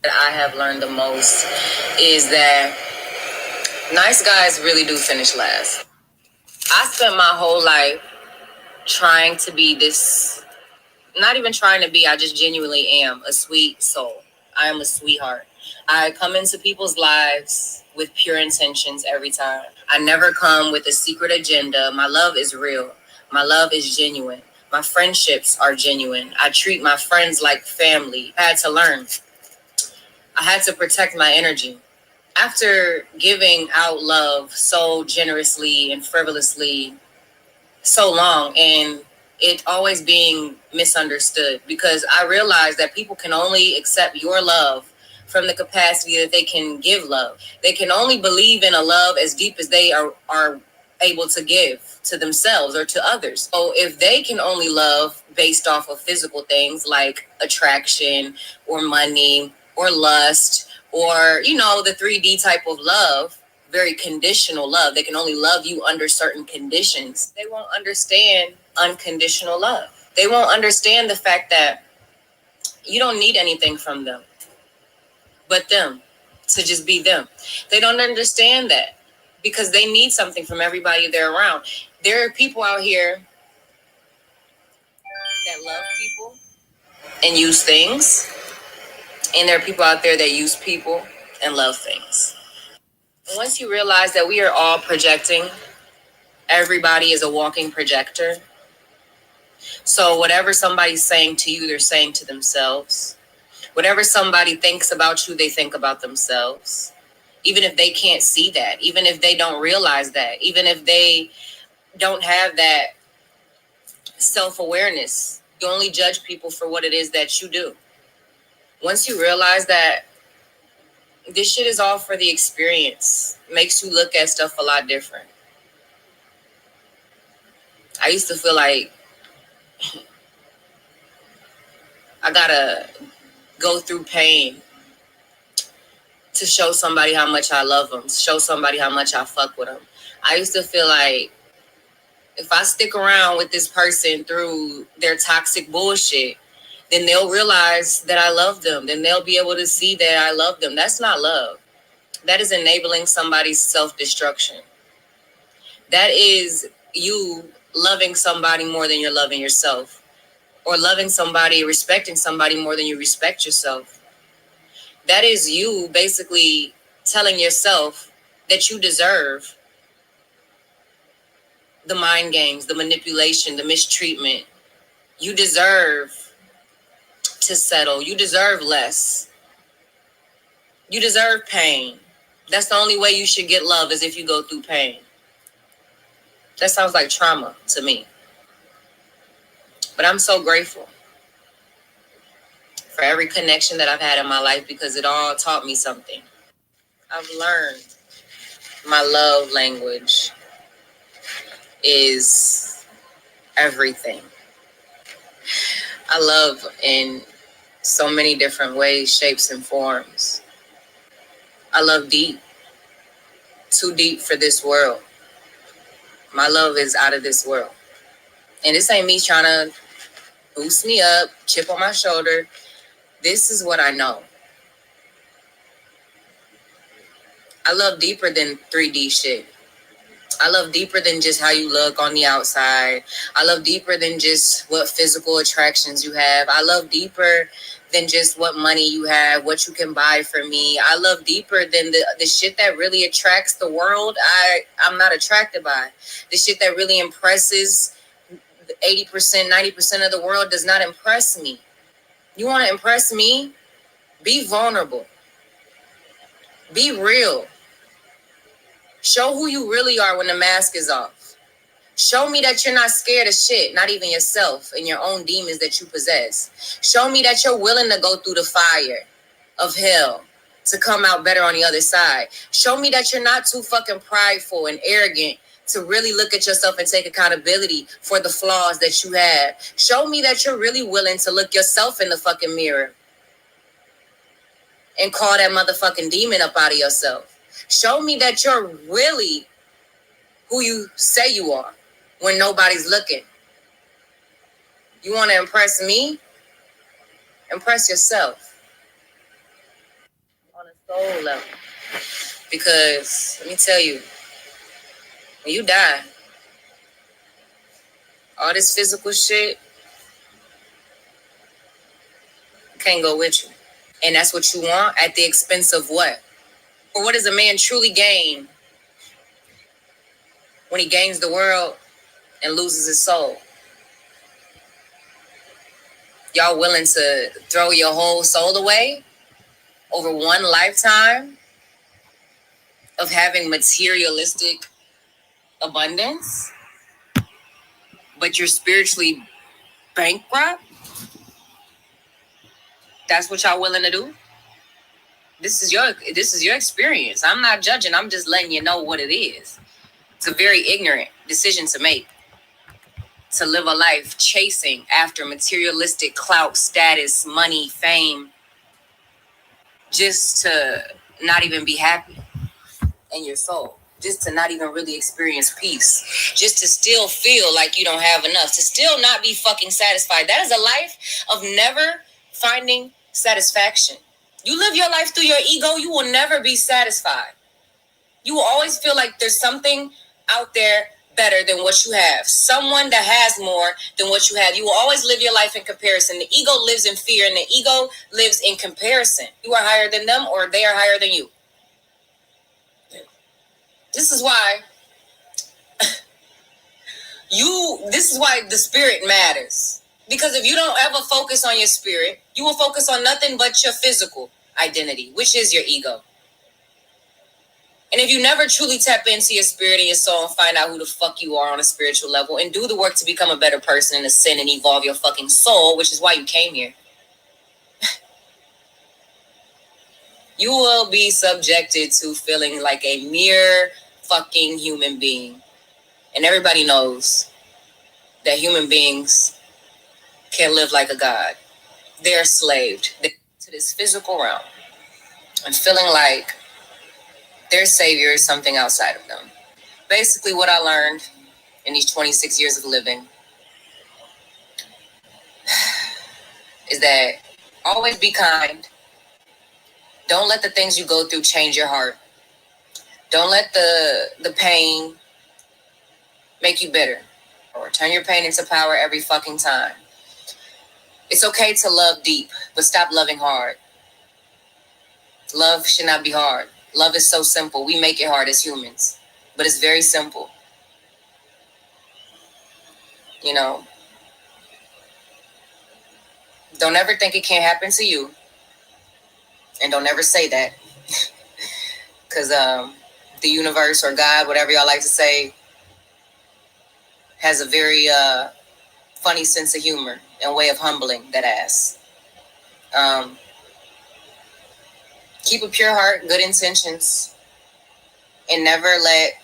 that I have learned the most is that nice guys really do finish last. I spent my whole life trying to be this, not even trying to be, I just genuinely am a sweet soul. I am a sweetheart. I come into people's lives with pure intentions every time. I never come with a secret agenda. My love is real. My love is genuine. My friendships are genuine. I treat my friends like family. I had to learn. I had to protect my energy. After giving out love so generously and frivolously so long, and it always being misunderstood, because I realized that people can only accept your love from the capacity that they can give love. They can only believe in a love as deep as they are able to give to themselves or to others. So if they can only love based off of physical things like attraction or money or lust, or, the 3D type of love, very conditional love. They can only love you under certain conditions. They won't understand unconditional love. They won't understand the fact that you don't need anything from them but them to just be them. They don't understand that because they need something from everybody they're around. There are people out here that love people and use things, and there are people out there that use people and love things. Once you realize that we are all projecting, everybody is a walking projector. So whatever somebody's saying to you, they're saying to themselves. Whatever somebody thinks about you, they think about themselves. Even if they can't see that, even if they don't realize that, even if they don't have that self-awareness, you only judge people for what it is that you do. Once you realize that this shit is all for the experience, makes you look at stuff a lot different. I used to feel like I gotta go through pain to show somebody how much I love them, show somebody how much I fuck with them. I used to feel like if I stick around with this person through their toxic bullshit, then they'll realize that I love them. Then they'll be able to see that I love them. That's not love. That is enabling somebody's self-destruction. That is you loving somebody more than you're loving yourself, or loving somebody, respecting somebody more than you respect yourself. That is you basically telling yourself that you deserve the mind games, the manipulation, the mistreatment. You deserve to settle. You deserve less. You deserve pain. That's the only way you should get love, is if you go through pain. That sounds like trauma to me. But I'm so grateful for every connection that I've had in my life, because it all taught me something. I've learned my love language is everything. I love in so many different ways, shapes, and forms. I love deep, too deep for this world. My love is out of this world. And this ain't me trying to boost me up, chip on my shoulder. This is what I know. I love deeper than 3D shit. I love deeper than just how you look on the outside. I love deeper than just what physical attractions you have. I love deeper than just what money you have, what you can buy for me. I love deeper than the shit that really attracts the world. I'm not attracted by. The shit that really impresses 80%, 90% of the world does not impress me. You want to impress me? Be vulnerable. Be real. Show who you really are when the mask is off. Show me that you're not scared of shit, not even yourself and your own demons that you possess. Show me that you're willing to go through the fire of hell to come out better on the other side. Show me that you're not too fucking prideful and arrogant to really look at yourself and take accountability for the flaws that you have. Show me that you're really willing to look yourself in the fucking mirror and call that motherfucking demon up out of yourself. Show me that you're really who you say you are when nobody's looking. You want to impress me? Impress yourself. soul level. Because let me tell you, when you die, all this physical shit can't go with you. And that's what you want at the expense of what? Or what does a man truly gain when he gains the world and loses his soul? Y'all willing to throw your whole soul away over one lifetime of having materialistic abundance, but you're spiritually bankrupt? That's what y'all willing to do? This is your experience. I'm not judging. I'm just letting you know what it is. It's a very ignorant decision to make. To live a life chasing after materialistic clout, status, money, fame, just to not even be happy in your soul, just to not even really experience peace, just to still feel like you don't have enough, to still not be fucking satisfied. That is a life of never finding satisfaction. You live your life through your ego, you will never be satisfied. You will always feel like there's something out there better than what you have. Someone that has more than what you have. You will always live your life in comparison. The ego lives in fear and the ego lives in comparison. You are higher than them or they are higher than you. This is why the spirit matters. Because if you don't ever focus on your spirit, you will focus on nothing but your physical identity, which is your ego. And if you never truly tap into your spirit and your soul and find out who the fuck you are on a spiritual level and do the work to become a better person and ascend and evolve your fucking soul, which is why you came here, you will be subjected to feeling like a mere fucking human being. And everybody knows that human beings can't live like a god. They're slaved to this physical realm and feeling like their savior is something outside of them. Basically, what I learned in these 26 years of living is that always be kind. Don't let the things you go through change your heart. Don't let the pain make you bitter or turn your pain into power every fucking time. It's okay to love deep, but stop loving hard. Love should not be hard. Love is so simple. We make it hard as humans, but it's very simple. You know, don't ever think it can't happen to you. And don't ever say that. Because the universe or God, whatever y'all like to say, has a very funny sense of humor and way of humbling that ass. Keep a pure heart, good intentions, and never let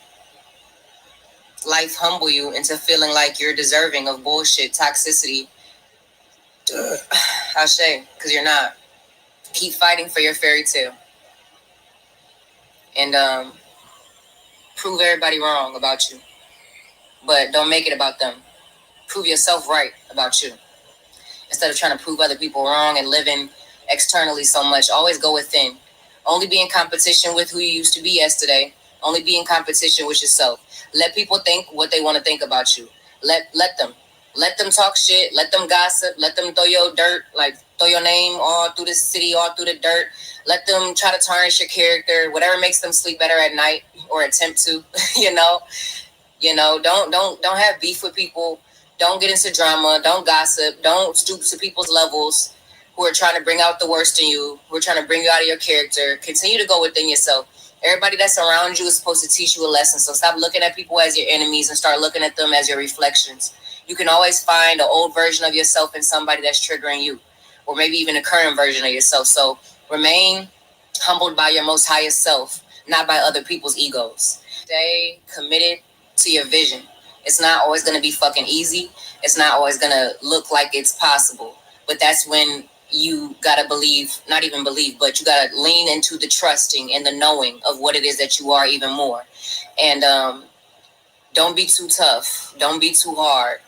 life humble you into feeling like you're deserving of bullshit, toxicity. I'll say, because you're not. Keep fighting for your fairy tale. And prove everybody wrong about you. But don't make it about them. Prove yourself right about you. Instead of trying to prove other people wrong and living externally so much, always go within. Only be in competition with who you used to be yesterday. Only be in competition with yourself. Let people think what they want to think about you. Let them. Let them talk shit. Let them gossip. Let them throw your dirt, like throw your name all through the city, all through the dirt. Let them try to tarnish your character, whatever makes them sleep better at night or attempt to, you know. Don't have beef with people. Don't get into drama. Don't gossip. Don't stoop to people's levels who are trying to bring out the worst in you, who are trying to bring you out of your character. Continue to go within yourself. Everybody that's around you is supposed to teach you a lesson. So stop looking at people as your enemies and start looking at them as your reflections. You can always find an old version of yourself in somebody that's triggering you, or maybe even a current version of yourself. So remain humbled by your most highest self, not by other people's egos. Stay committed to your vision. It's not always going to be fucking easy. It's not always going to look like it's possible. But that's when you got to believe, not even believe, but you got to lean into the trusting and the knowing of what it is that you are even more. And don't be too tough. Don't be too hard.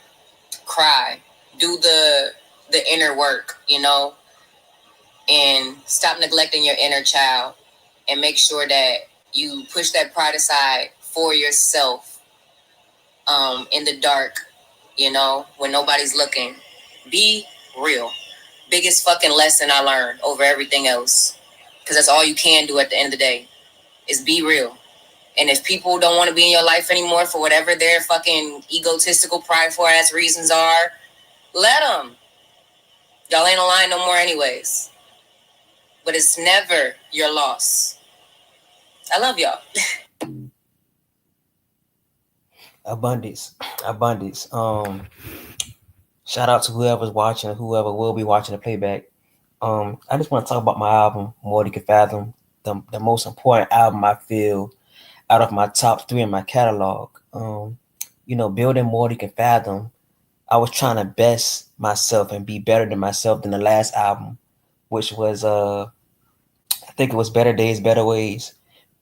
Cry. Do the inner work, and stop neglecting your inner child. and make sure that you push that pride aside for yourself, in the dark, when nobody's looking. Be real. Biggest fucking lesson I learned over everything else. Because that's all you can do at the end of the day is be real. And if people don't want to be in your life anymore for whatever their fucking egotistical, prideful ass reasons are, let them. Y'all ain't aligned no more anyways. But it's never your loss. I love y'all. Abundance. Abundance. Shout out to whoever's watching, whoever will be watching the playback. I just want to talk about my album, More Than You Can Fathom, the most important album I feel out of my top 3 in my catalog. Building More Than You Can Fathom, I was trying to best myself and be better than myself than the last album, which was I think it was Better Days, Better Ways.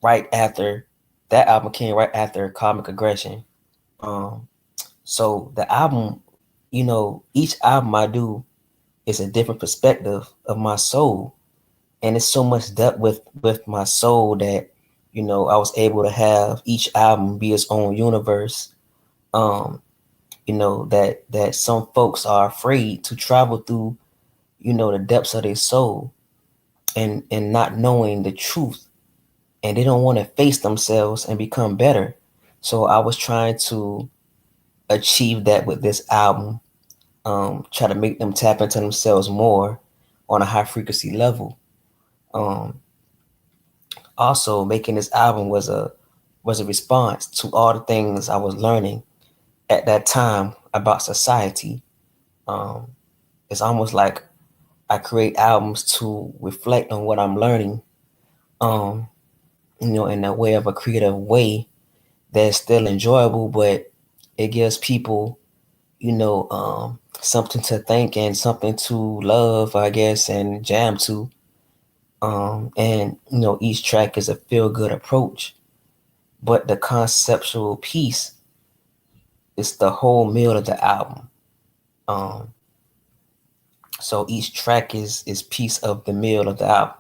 Right after that album came right after Comic Aggression. Um, so the album, each album I do is a different perspective of my soul, and it's so much depth with my soul that I was able to have each album be its own universe. Um, that some folks are afraid to travel through, the depths of their soul and not knowing the truth, and they don't want to face themselves and become better. So I was trying to achieve that with this album. Try to make them tap into themselves more on a high frequency level. Um, Also, making this album was a response to all the things I was learning at that time about society. Um, it's almost like I create albums to reflect on what I'm learning, um, in a way of a creative way that's still enjoyable, but it gives people, something to think and something to love, I guess, and jam to. And each track is a feel good approach, but the conceptual piece is the whole meal of the album. Um, so each track is piece of the meal of the album.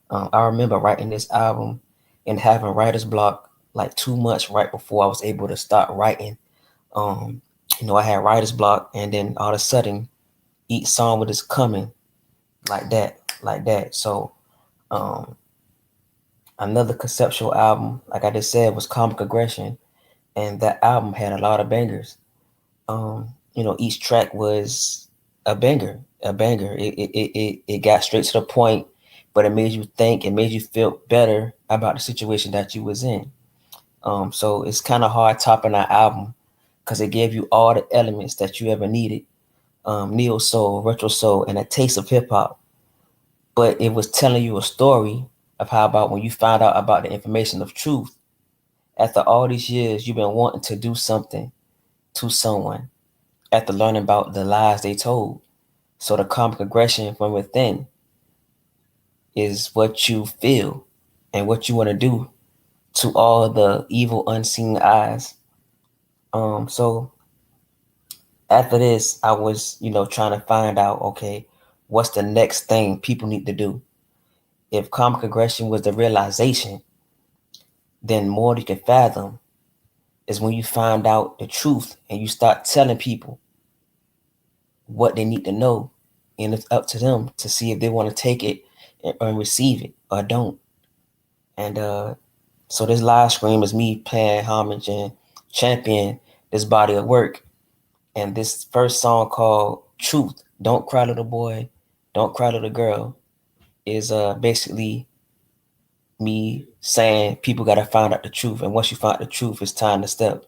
I remember writing this album and having writer's block like 2 months right before I was able to start writing. Um, I had writer's block, and then all of a sudden, each song was just coming like that, like that. So um, another conceptual album, like I just said, was Comic Aggression, and that album had a lot of bangers. Each track was a banger, a banger. It got straight to the point, but it made you think, it made you feel better about the situation that you was in. So it's kind of hard topping that album because it gave you all the elements that you ever needed. Neo soul, retro soul, and a taste of hip hop. But it was telling you a story of how about when you found out about the information of truth. After all these years, you've been wanting to do something to someone after learning about the lies they told. So the comic aggression from within is what you feel and what you want to do to all the evil unseen eyes. So after this, I was, trying to find out, okay, what's the next thing people need to do? If comic aggression was the realization, then more than you can fathom is when you find out the truth and you start telling people what they need to know, and it's up to them to see if they want to take it and receive it or don't. And so this live stream is me paying homage and champion this body of work. And this first song called Truth, Don't Cry Little Boy, Don't Cry Little Girl, is basically me saying people gotta find out the truth. And once you find the truth, it's time to step.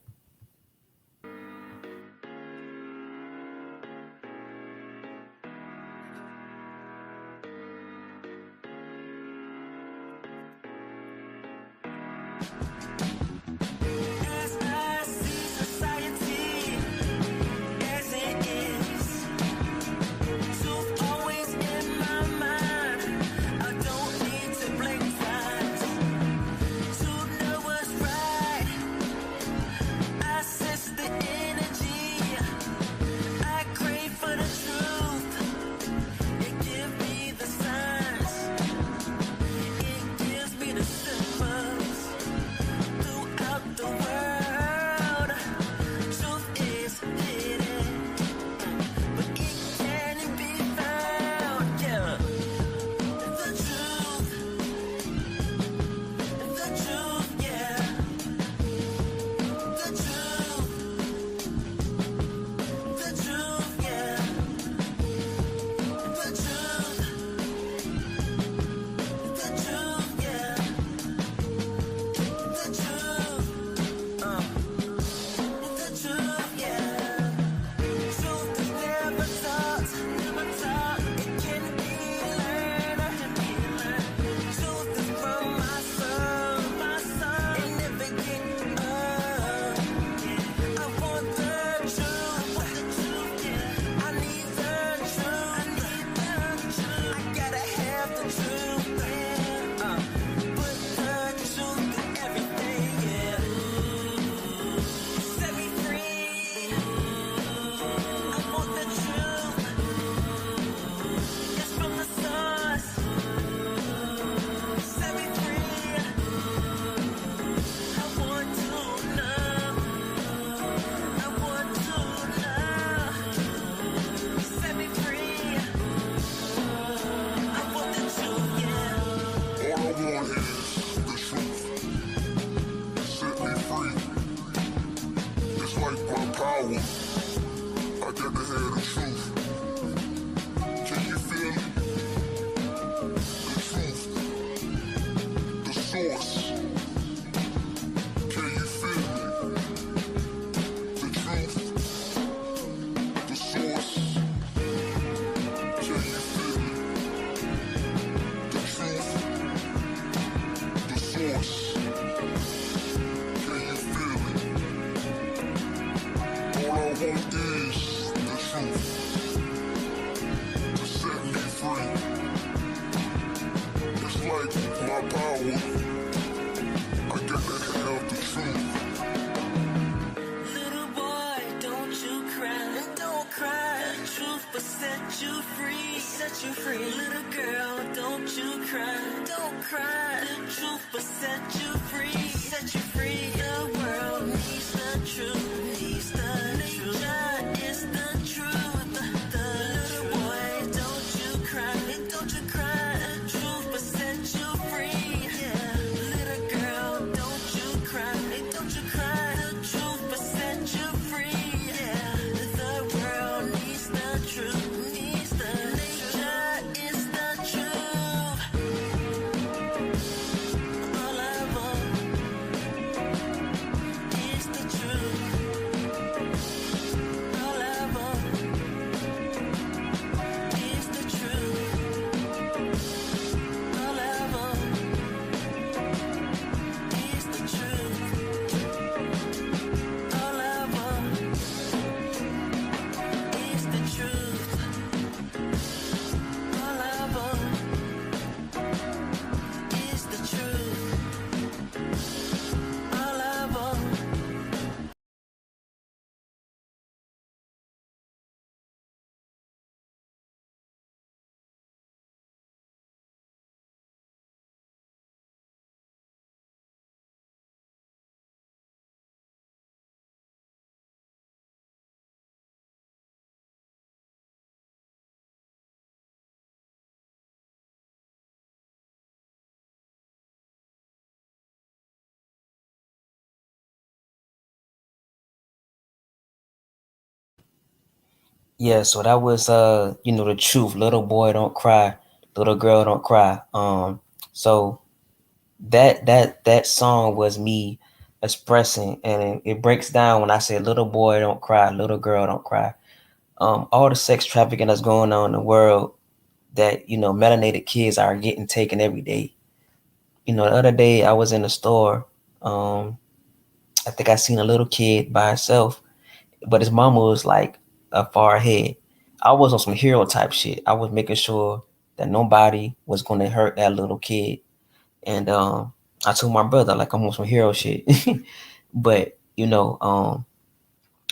set you free. Little girl, don't you cry, don't cry. The truth will set you free, set you free. The world needs the truth, needs the truth. Nature is the truth. The little boy, don't you cry, don't you cry. The truth will set you free. Yeah, little girl, don't you cry, don't you cry. The truth will set you free. Yeah, the world needs the truth, needs the nature is the truth. All I want is the truth. All I want is the truth. All I want is the truth. All I want is the truth. All I want is the truth. All I want. Yeah, so that was the truth. Little boy don't cry, little girl don't cry. So that song was me expressing, and it breaks down when I say little boy don't cry, little girl don't cry. All the sex trafficking that's going on in the world, that melanated kids are getting taken every day. The other day I was in the store. I think I seen a little kid by himself, but his mama was like a far ahead. I was on some hero type shit. I was making sure that nobody was gonna hurt that little kid. And I told my brother, like, I'm on some hero shit. But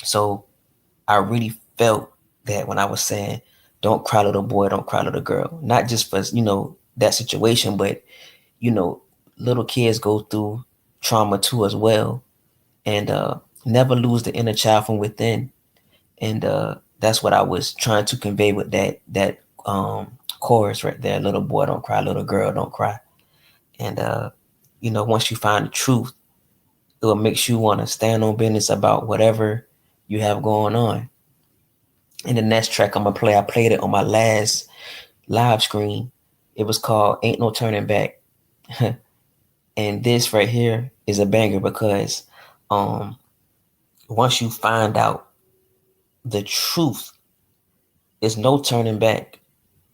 so I really felt that when I was saying, don't cry little boy, don't cry little girl. Not just for that situation, but you know, little kids go through trauma too as well. And never lose the inner child from within. And that's what I was trying to convey with that chorus right there. Little boy don't cry, little girl don't cry. And once you find the truth, it will make you want to stand on business about whatever you have going on. And the next track I'm gonna play, I played it on my last live screen. It was called Ain't No Turning Back. And this right here is a banger because once you find out the truth, there's no turning back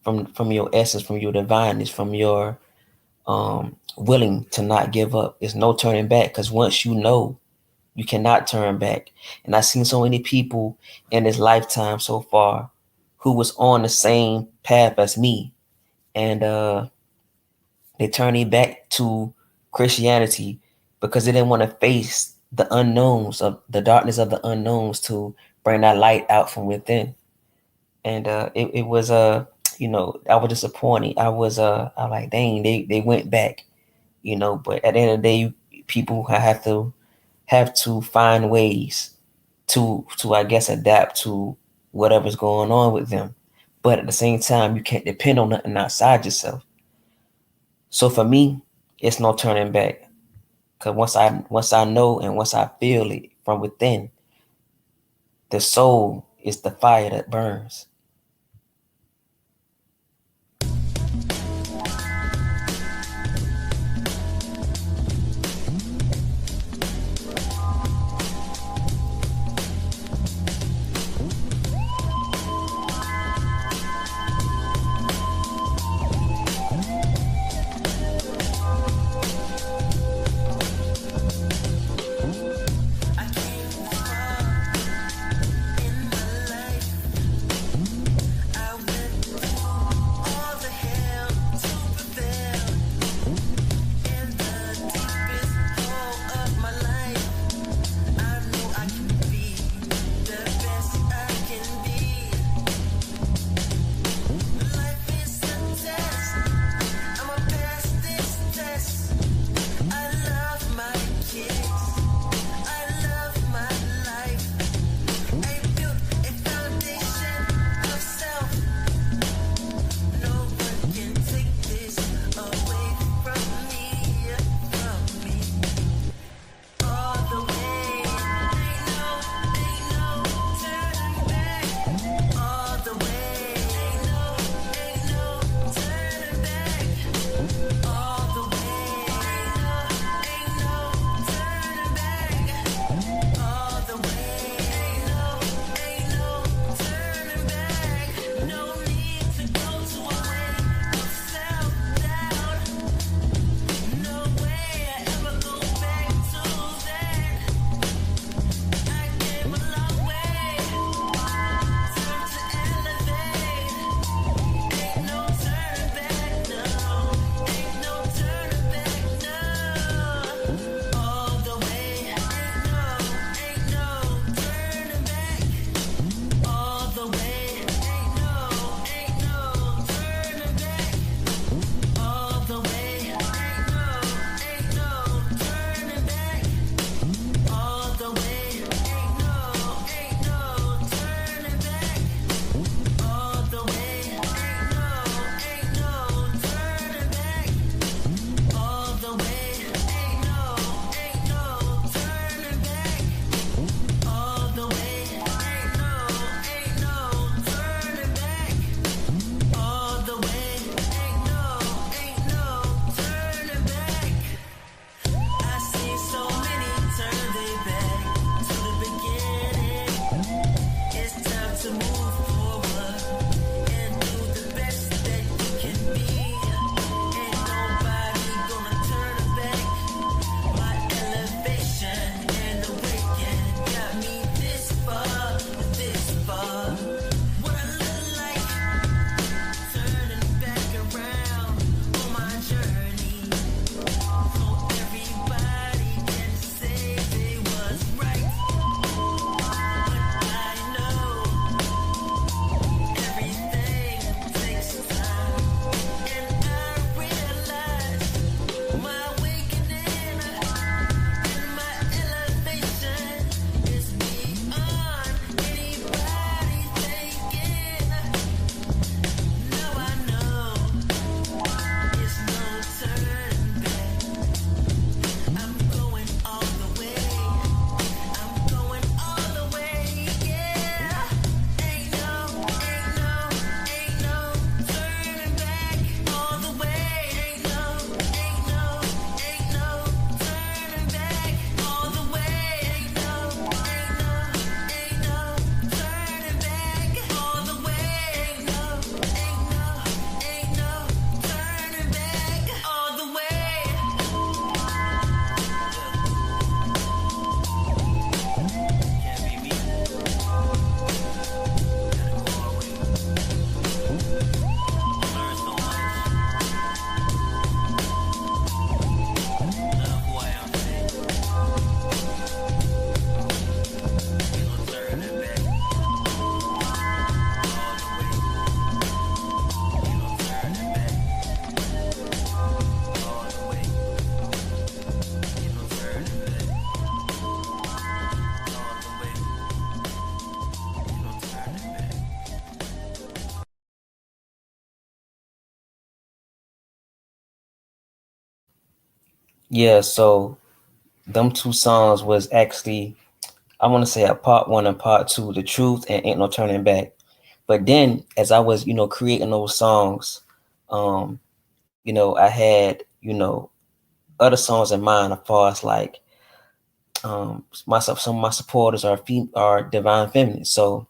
from your essence, from your divineness, from your willing to not give up. There's no turning back, because once you know, you cannot turn back. And I've seen so many people in this lifetime so far who was on the same path as me, and they turned their back to Christianity because they didn't want to face the unknowns of the darkness of the unknowns to bring that light out from within. And it was I was disappointed. I was like, dang, they went back, but at the end of the day, people have to find ways to I guess adapt to whatever's going on with them. But at the same time, you can't depend on nothing outside yourself. So for me, it's no turning back. Cause once I know and once I feel it from within, the soul is the fire that burns. I came far in my life. to move forward and do the best that you can be. Ain't nobody gonna turn back. My elevation and awakening got me this far, this far. What I look like, turning back around on my journey. So everybody can say they was right. But I know everything takes time. And I realize my awakening and my elevation is beyond anybody thinking. Now I know it's no turning back. I'm going all the way. I'm going all the way, yeah. Ain't no turning back. All the way. Ain't no turning back. All the way. Ain't no turning back. All the way. Ain't no turning back. All the way. Can't be me. Learn so much. Love who I am today. Ain't no turning back. All the way. Ain't no turning back. All the way. Ain't no turning back. All the way. Ain't no turning back. Yeah, so them two songs was actually, I want to say, a part one and part two, The Truth and Ain't No Turning Back. But then as I was, creating those songs, I had, other songs in mind as far as like myself, some of my supporters are divine feminine. So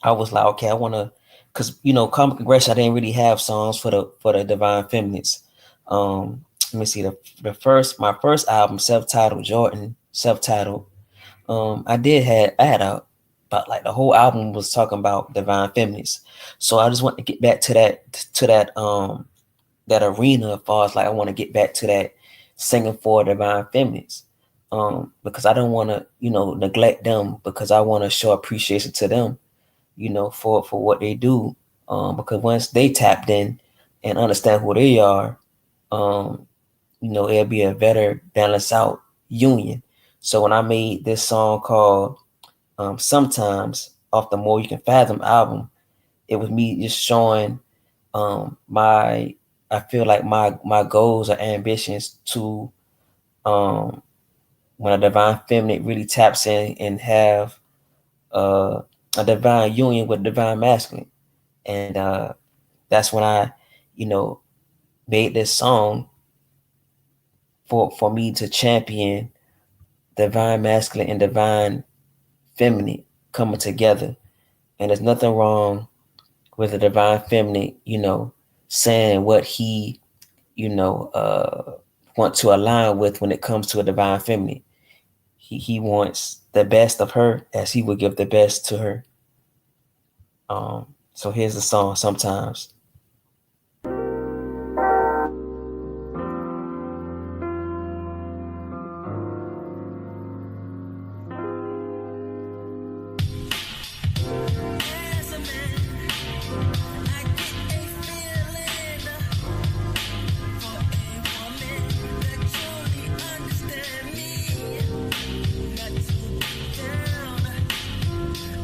I was like, okay, I want to, because comic aggression, I didn't really have songs for the divine feminines. Let me see, my first album, self-titled Jordan, self-titled. I had a, but like the whole album was talking about divine feminines. So I just want to get back to that arena as far as like I want to get back to that singing for divine feminines. Because I don't want to, neglect them, because I want to show appreciation to them, for what they do. Because once they tapped in and understand who they are, it'll be a better balanced out union. So when I made this song called Sometimes off the More You Can Fathom album, it was me just showing I feel like my goals or ambitions to when a divine feminine really taps in and have a divine union with divine masculine. And that's when I, made this song for me to champion divine masculine and divine feminine coming together. And there's nothing wrong with a divine feminine, saying what he, want to align with when it comes to a divine feminine. He wants the best of her as he would give the best to her. So here's the song, Sometimes. As a man, I get a feeling for a woman that truly understands me. Not to be down,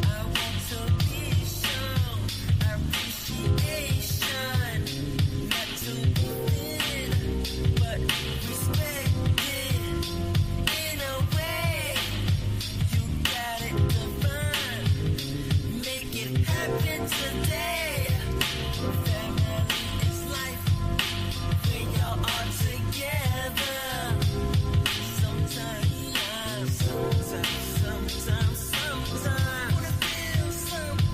I want to be shown appreciation. Not to be fitted, but respected. In a way, you got it divine. Make it happen today. Family is life when y'all are together. Sometimes. Wanna feel something.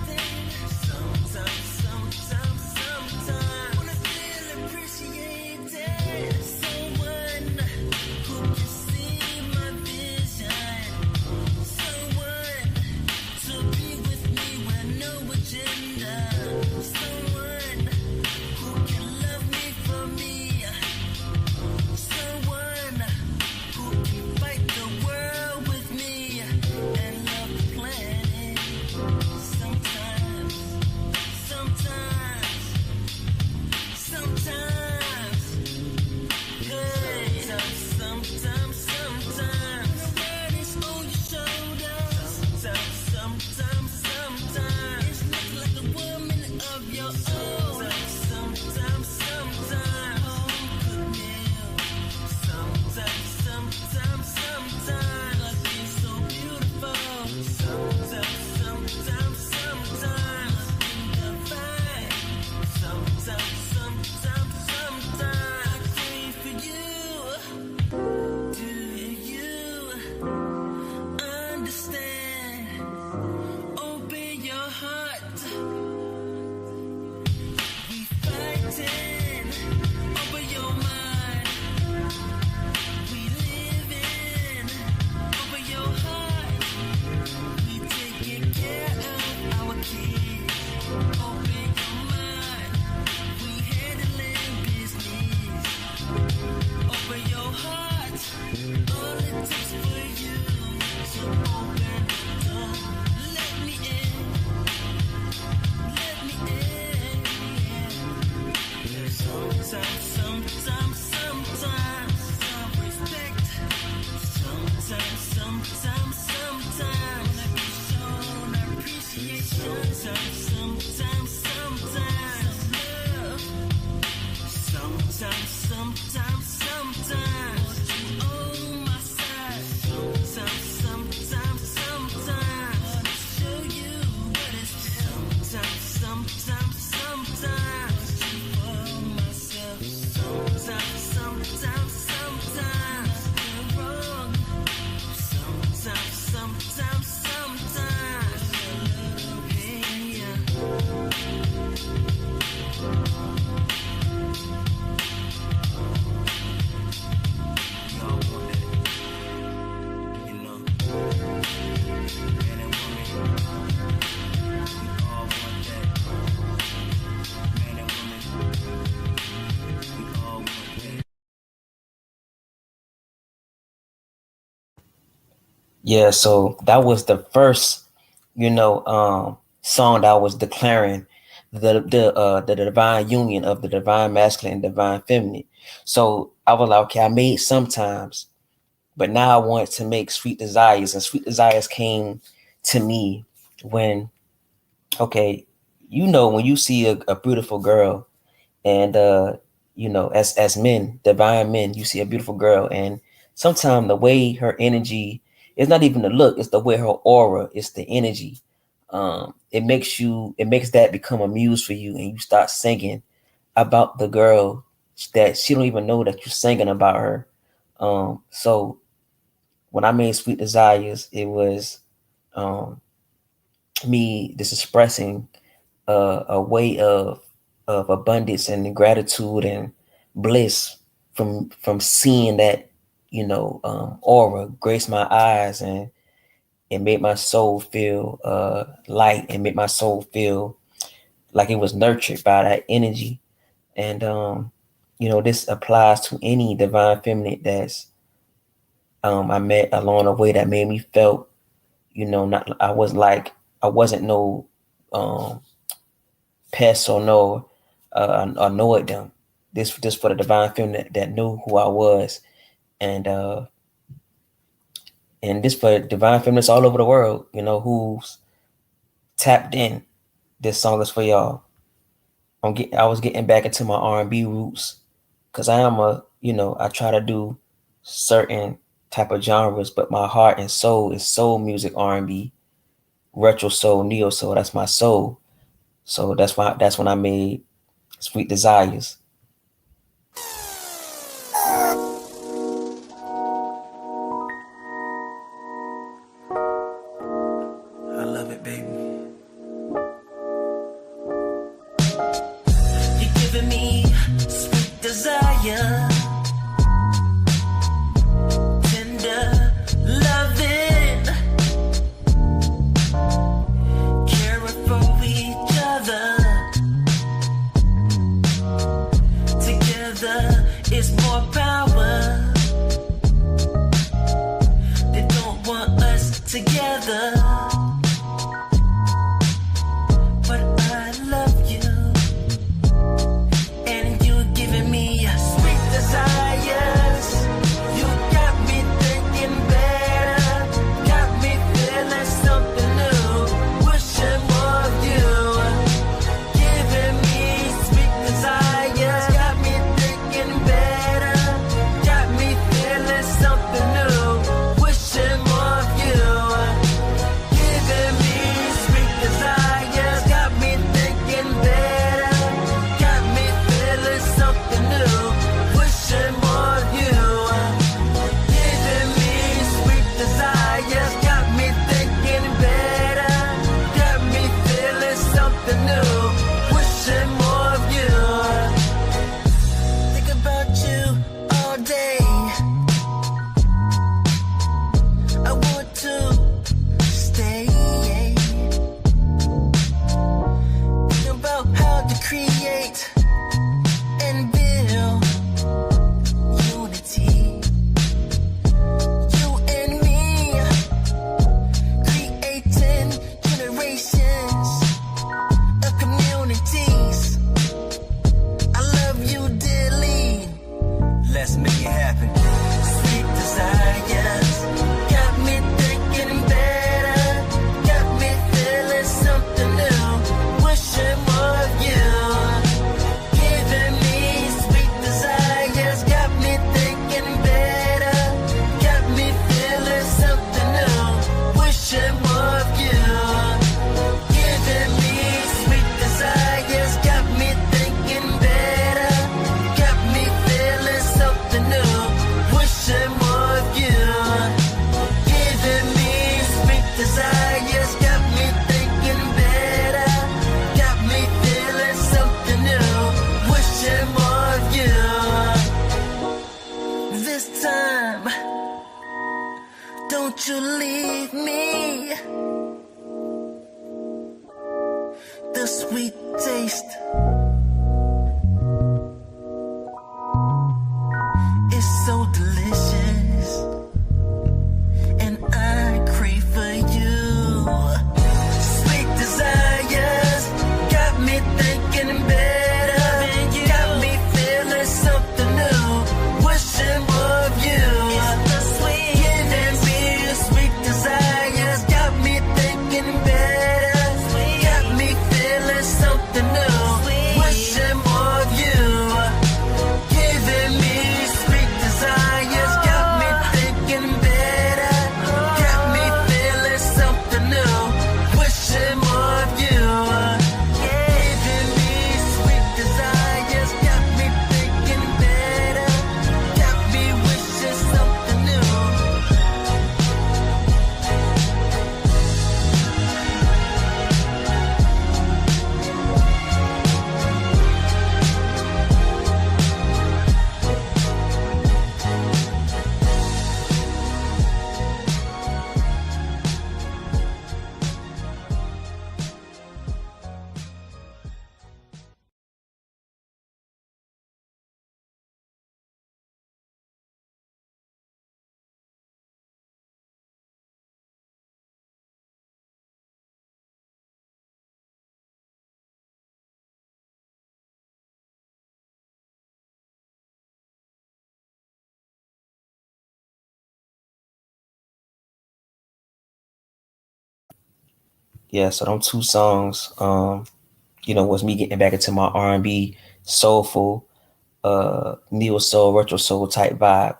Yeah, so that was the first, song that was declaring the divine union of the divine masculine and divine feminine. So I was like, okay, I made sometimes, but now I want to make Sweet Desires, and Sweet Desires came to me when, okay, when you see a beautiful girl, and as men, divine men, you see a beautiful girl, and sometimes the way her energy, it's not even the look, it's the way her aura, it's the energy. It makes that become a muse for you, and you start singing about the girl that she don't even know that you're singing about her. So when I made Sweet Desires, it was um me just expressing a way of abundance and gratitude and bliss from seeing that aura grace my eyes, and it made my soul feel light, and made my soul feel like it was nurtured by that energy. And this applies to any divine feminine that's I met along the way, that made me felt, not I wasn't no um pest, or no know it them. This for the divine feminine that knew who I was, and this for divine feminists all over the world, who's tapped in. This song is for y'all. I was getting back into my R&B roots, because I am I try to do certain type of genres, but my heart and soul is soul music, R&B, retro soul, neo soul. That's my soul. So that's when I made Sweet Desires. I love it, baby. You're giving me sweet desire, tender loving, caring for each other. Together is more power. They don't want us together, but I love you, and you're giving me sweet desires. You got me thinking better, got me feeling something new, wishing more of you. Giving me sweet desires, got me thinking better, got me feeling something new, wishing more of you. Giving me sweet desires, got me thinking better, got me feeling something new, wishing more of you. Giving me sweet desires, got me thinking better, got me feeling something new, wishing more of you. Think about you all day. I want to stay. Think about how to create and build unity. You and me, creating generations of communities. I love you dearly. Let's make it happen. Sweet desires, got me thinking better, got me feeling something new, wishing more of you. Giving me sweet desires, got me thinking better, got me feeling something new, wishing more of you. Giving me sweet desires, got me thinking better, got me feeling something new, wishing more of you. Giving me sweet desires, got me thinking better, got me feeling something new, wishing more of you. This time, don't you leave me. The sweet taste is so delicious, and I Yeah, so them two songs, was me getting back into my R&B, soulful, neo soul, retro soul type vibe,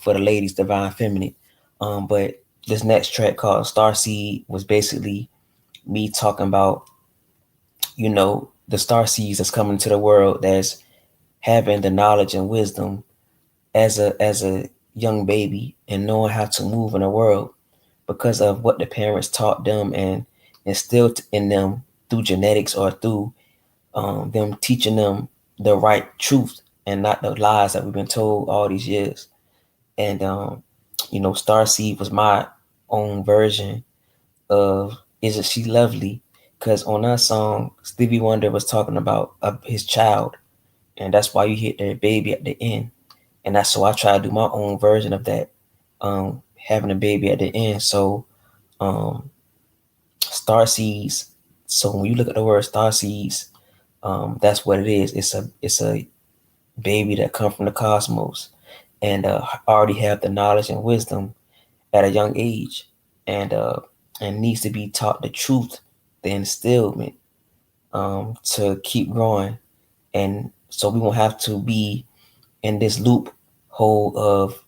for the ladies, divine feminine. But this next track called Starseed was basically me talking about, the star seeds that's coming to the world, that's having the knowledge and wisdom as a young baby, and knowing how to move in the world because of what the parents taught them and instilled in them through genetics, or through them teaching them the right truth and not the lies that we've been told all these years. And Starseed was my own version of "Isn't She Lovely?" Because on that song, Stevie Wonder was talking about his child, and that's why you hit the baby at the end. And that's so I try to do my own version of that, having a baby at the end. So, star seeds. So when you look at the word star seeds, that's what it is. It's a baby that come from the cosmos, and already have the knowledge and wisdom at a young age, and needs to be taught the truth, the instillment, to keep growing. And so we won't have to be in this loophole of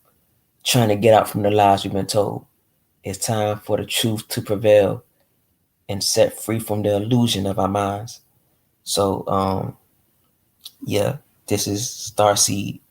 trying to get out from the lies we've been told. It's time for the truth to prevail and set free from the illusion of our minds. So, yeah, this is Starseed.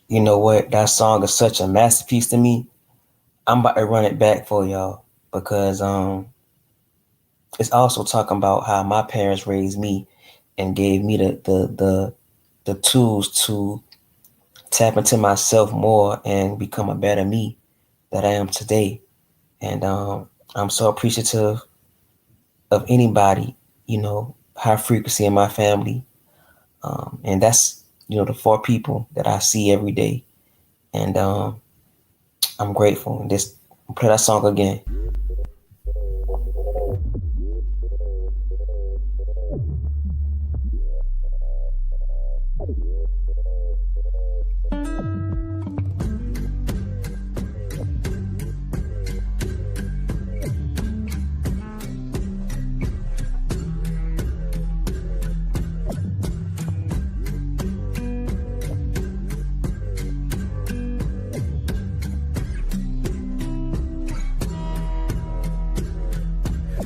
you know what? That song is such a masterpiece to me. I'm about to run it back for y'all because it's also talking about how my parents raised me and gave me the tools to tap into myself more and become a better me that I am today. And I'm so appreciative of anybody, high frequency in my family. And that's, the 4 people that I see every day. And I'm grateful. And just play that song again.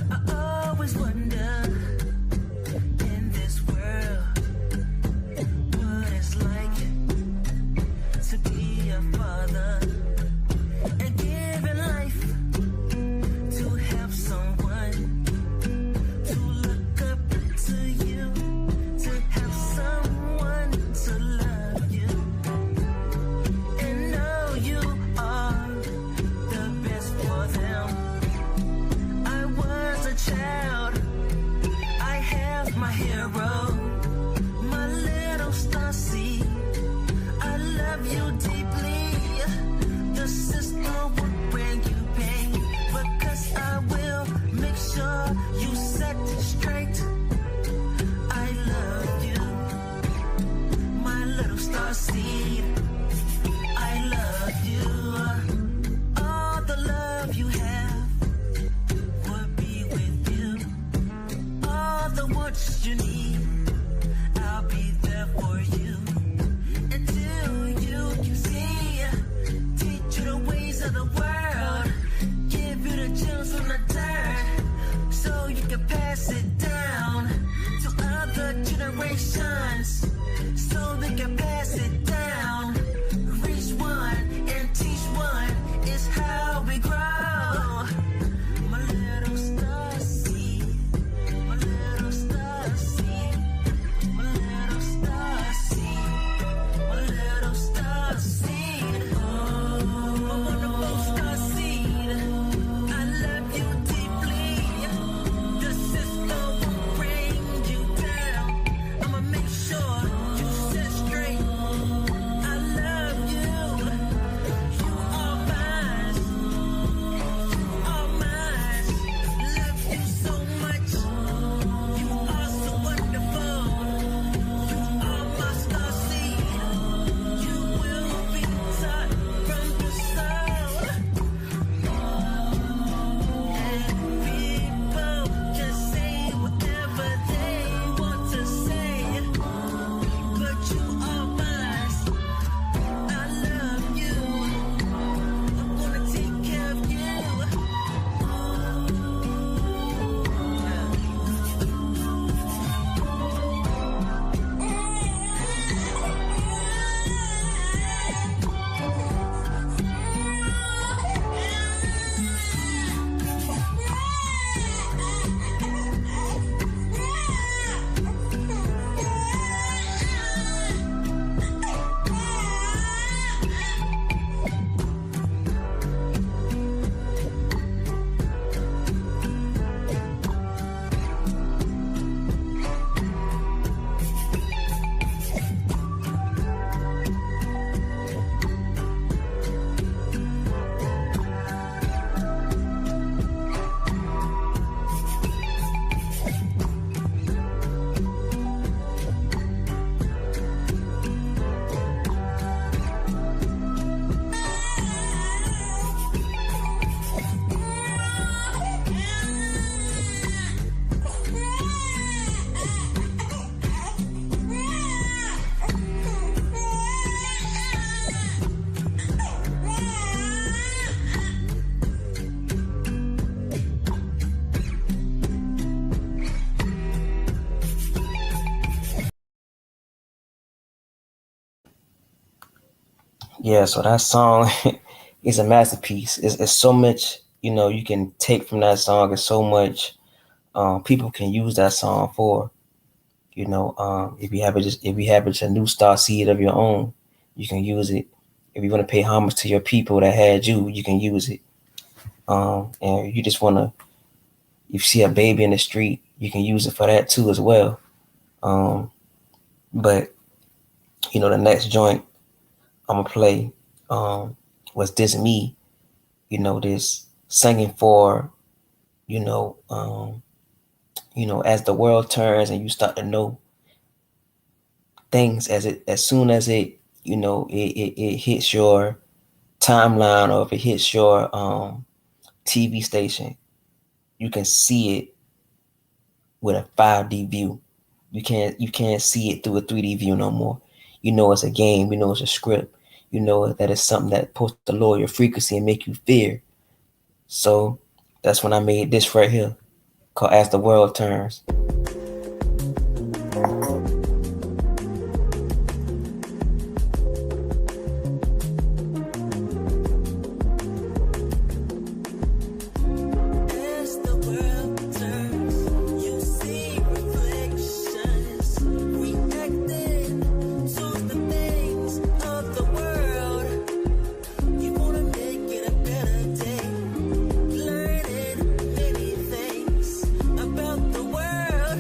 I always wonder in this world what it's like to be a father and giving life to have someone to look up to you, to have someone to love you and know you are the best for them. I was a child, I have my hero, my little star seed. I love you deeply. The system will bring you pain, because I will make sure you set straight. I love you, my little star seed. I love you. All the love you have would be with you. All the wants you need, I'll be there for you. Until you can see, teach you the ways of the world, give you the gems from the dirt, so you can pass it down to other generations, so they can pass it down. Reach one and teach Yeah, so that song is a masterpiece. It's so much, you can take from that song. It's so much people can use that song for. If you have just a new star seed of your own, you can use it. If you want to pay homage to your people that had you, you can use it. And you just want to, if you see a baby in the street, you can use it for that too as well. But the next joint I'm gonna play was This Me. This singing for, you know, um, as the world turns and you start to know things as soon as it hits your timeline, or if it hits your TV station, you can see it with a 5D view. You can't see it through a 3D view no more. It's a game. It's a script. That it's something that's supposed to lower your frequency and make you fear. So that's when I made this right here, called As the World Turns. As the world turns, you see reflections reacting to the things of the world. You wanna make it a better day, learning many things about the world.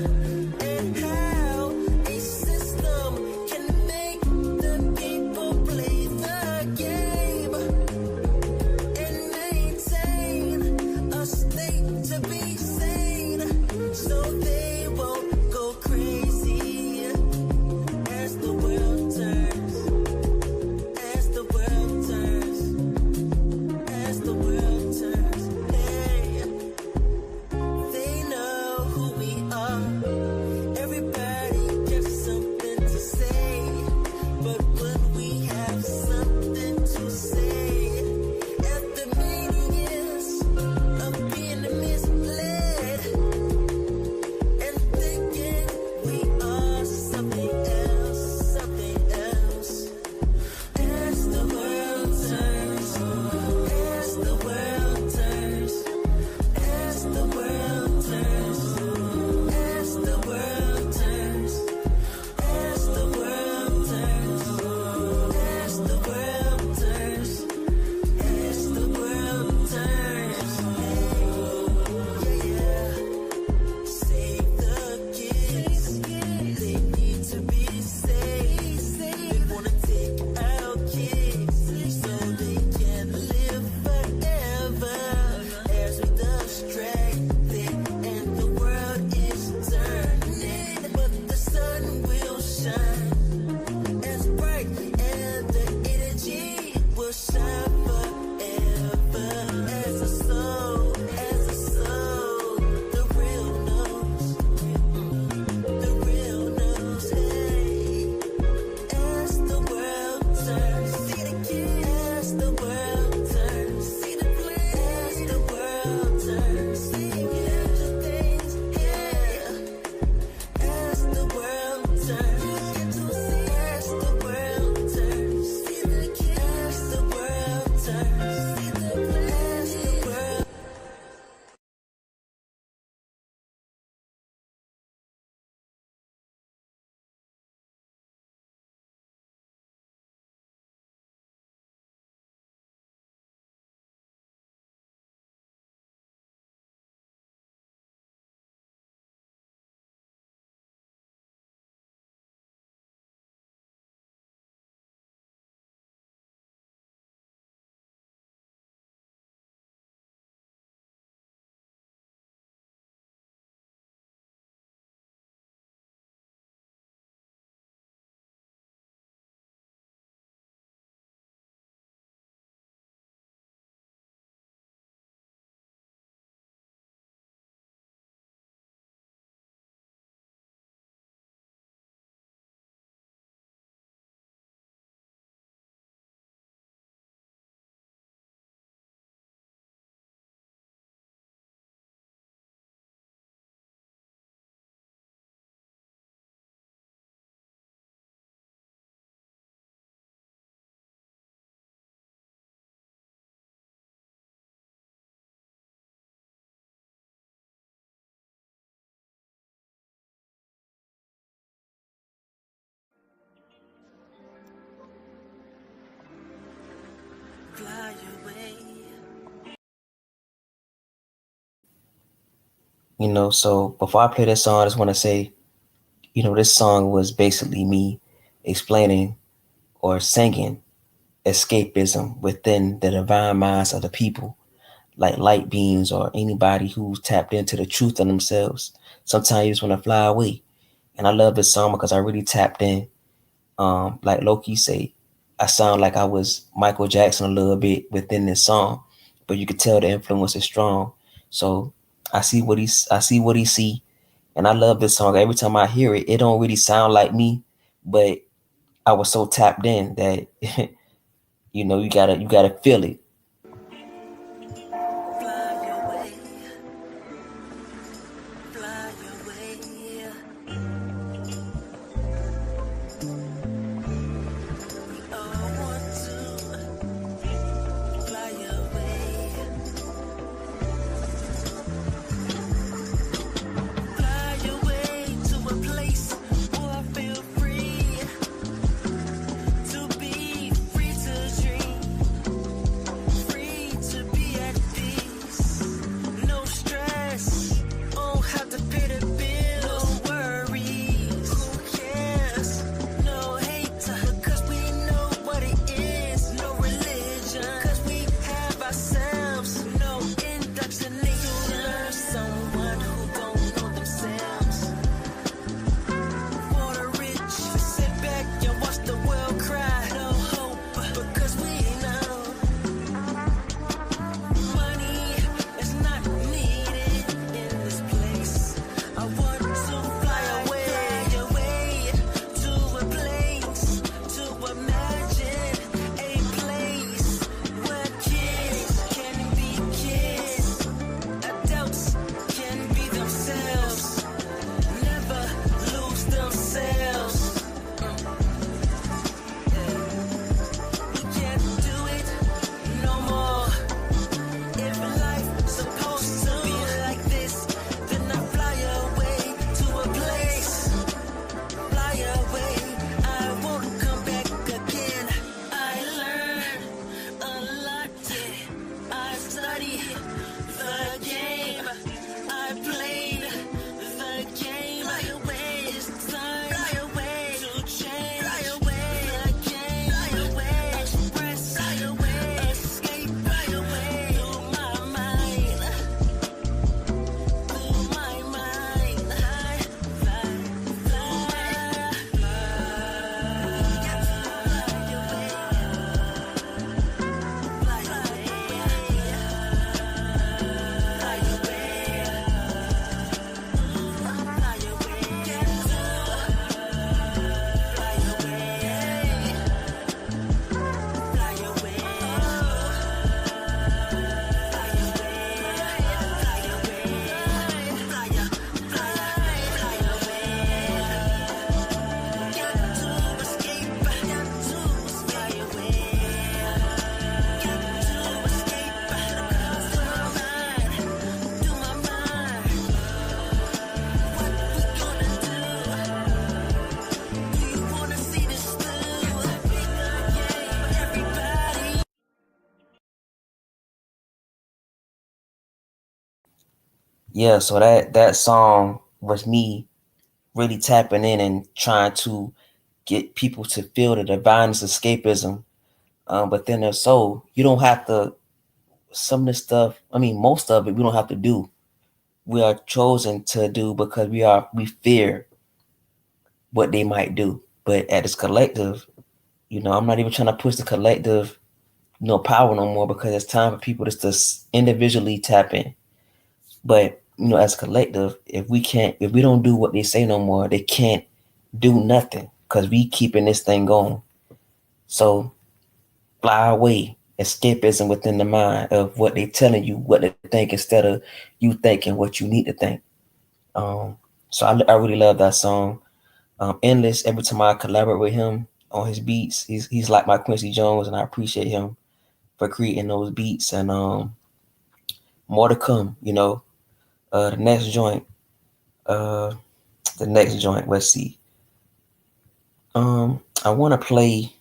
So before I play this song, I just want to say, this song was basically me explaining or singing escapism within the divine minds of the people, like light beings or anybody who's tapped into the truth of themselves. Sometimes you just want to fly away. And I love this song because I really tapped in. Like Loki say, I sound like I was Michael Jackson a little bit within this song, but you could tell the influence is strong. So I see what he see, and I love this song. Every time I hear it, it don't really sound like me, but I was so tapped in that you gotta feel it. Yeah, so that song was me really tapping in and trying to get people to feel the divinest escapism within their soul. You don't have to. Some of the stuff, I mean, most of it, we don't have to do. We are chosen to do because we fear what they might do. But at this collective, I'm not even trying to push the collective, power no more because it's time for people just to individually tap in. But as a collective, if we don't do what they say no more, they can't do nothing because we keeping this thing going. So fly away, escapism within the mind of what they telling you what to think instead of you thinking what you need to think. Um, so I really love that song. Endless. Every time I collaborate with him on his beats, he's like my Quincy Jones, and I appreciate him for creating those beats. And more to come. The next joint. Uh, the next joint. Let's see. I want to play.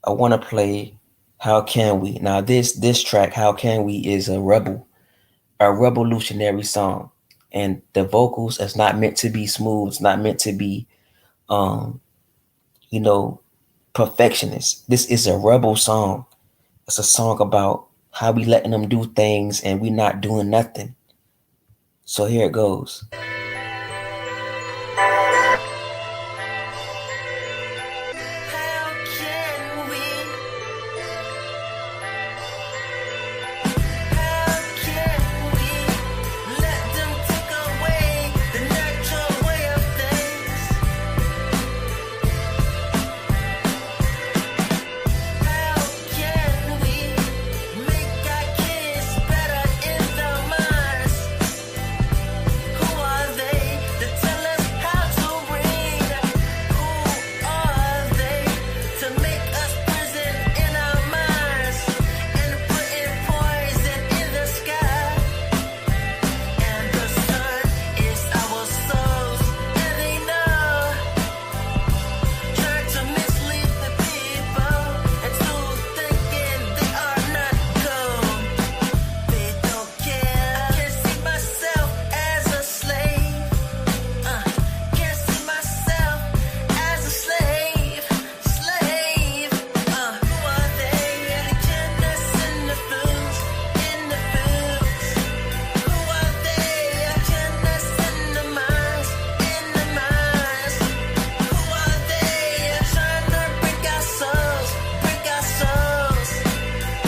I want to play. How Can We? Now this track, How Can We, is a revolutionary song. And the vocals is not meant to be smooth, it's not meant to be um, you know, perfectionist. This is a rebel song. It's a song about how we letting them do things and we not doing nothing. So here it goes. How can we? How can we let them take away the natural way of things? How can we make our kids better in their minds? Who are they to tell us how to read? Who are they to make us prison in our minds and putting poison in the sky? And the sun is our souls, and they know, trying to mislead the people into thinking they are not cool. They don't care. I can't see myself as a slave. Can't see myself as a slave. Slave. Who are they? Teaching us in the foods, in the foods. Who are they? Teaching us in the minds, in the minds. Who are they? Trying to break our souls, break our souls.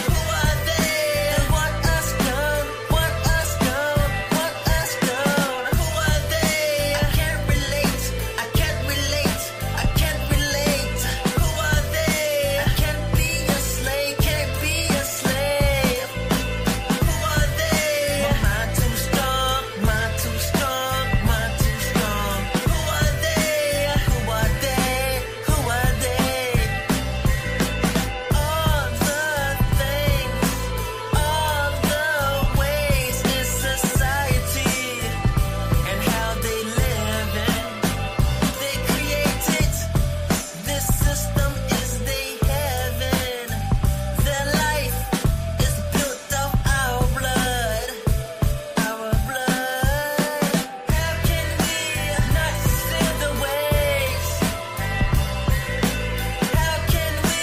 Who are they? They want us gone, want us gone, want us gone. Who are they? I can't relate, I can't relate, I can't relate. Who are they? I can't be a slave, can't be a slave. Who are they? My mind too strong, mind too strong, mind too strong. Who are they? Who are they? Who are they? All the things, all the ways in society and how they live in. They created this system is their heaven. Their life is built of our blood, our blood. How can we not see the ways? How can we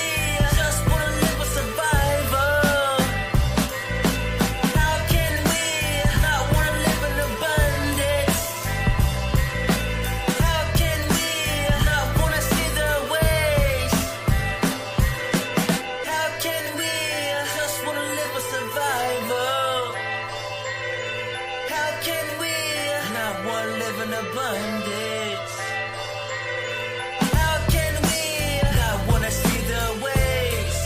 just wanna live a survival? How can we not wanna live in abundance? How can we not wanna see the ways? How can we just wanna live a survival? How can we not wanna live in abundance? How can we not wanna see the ways?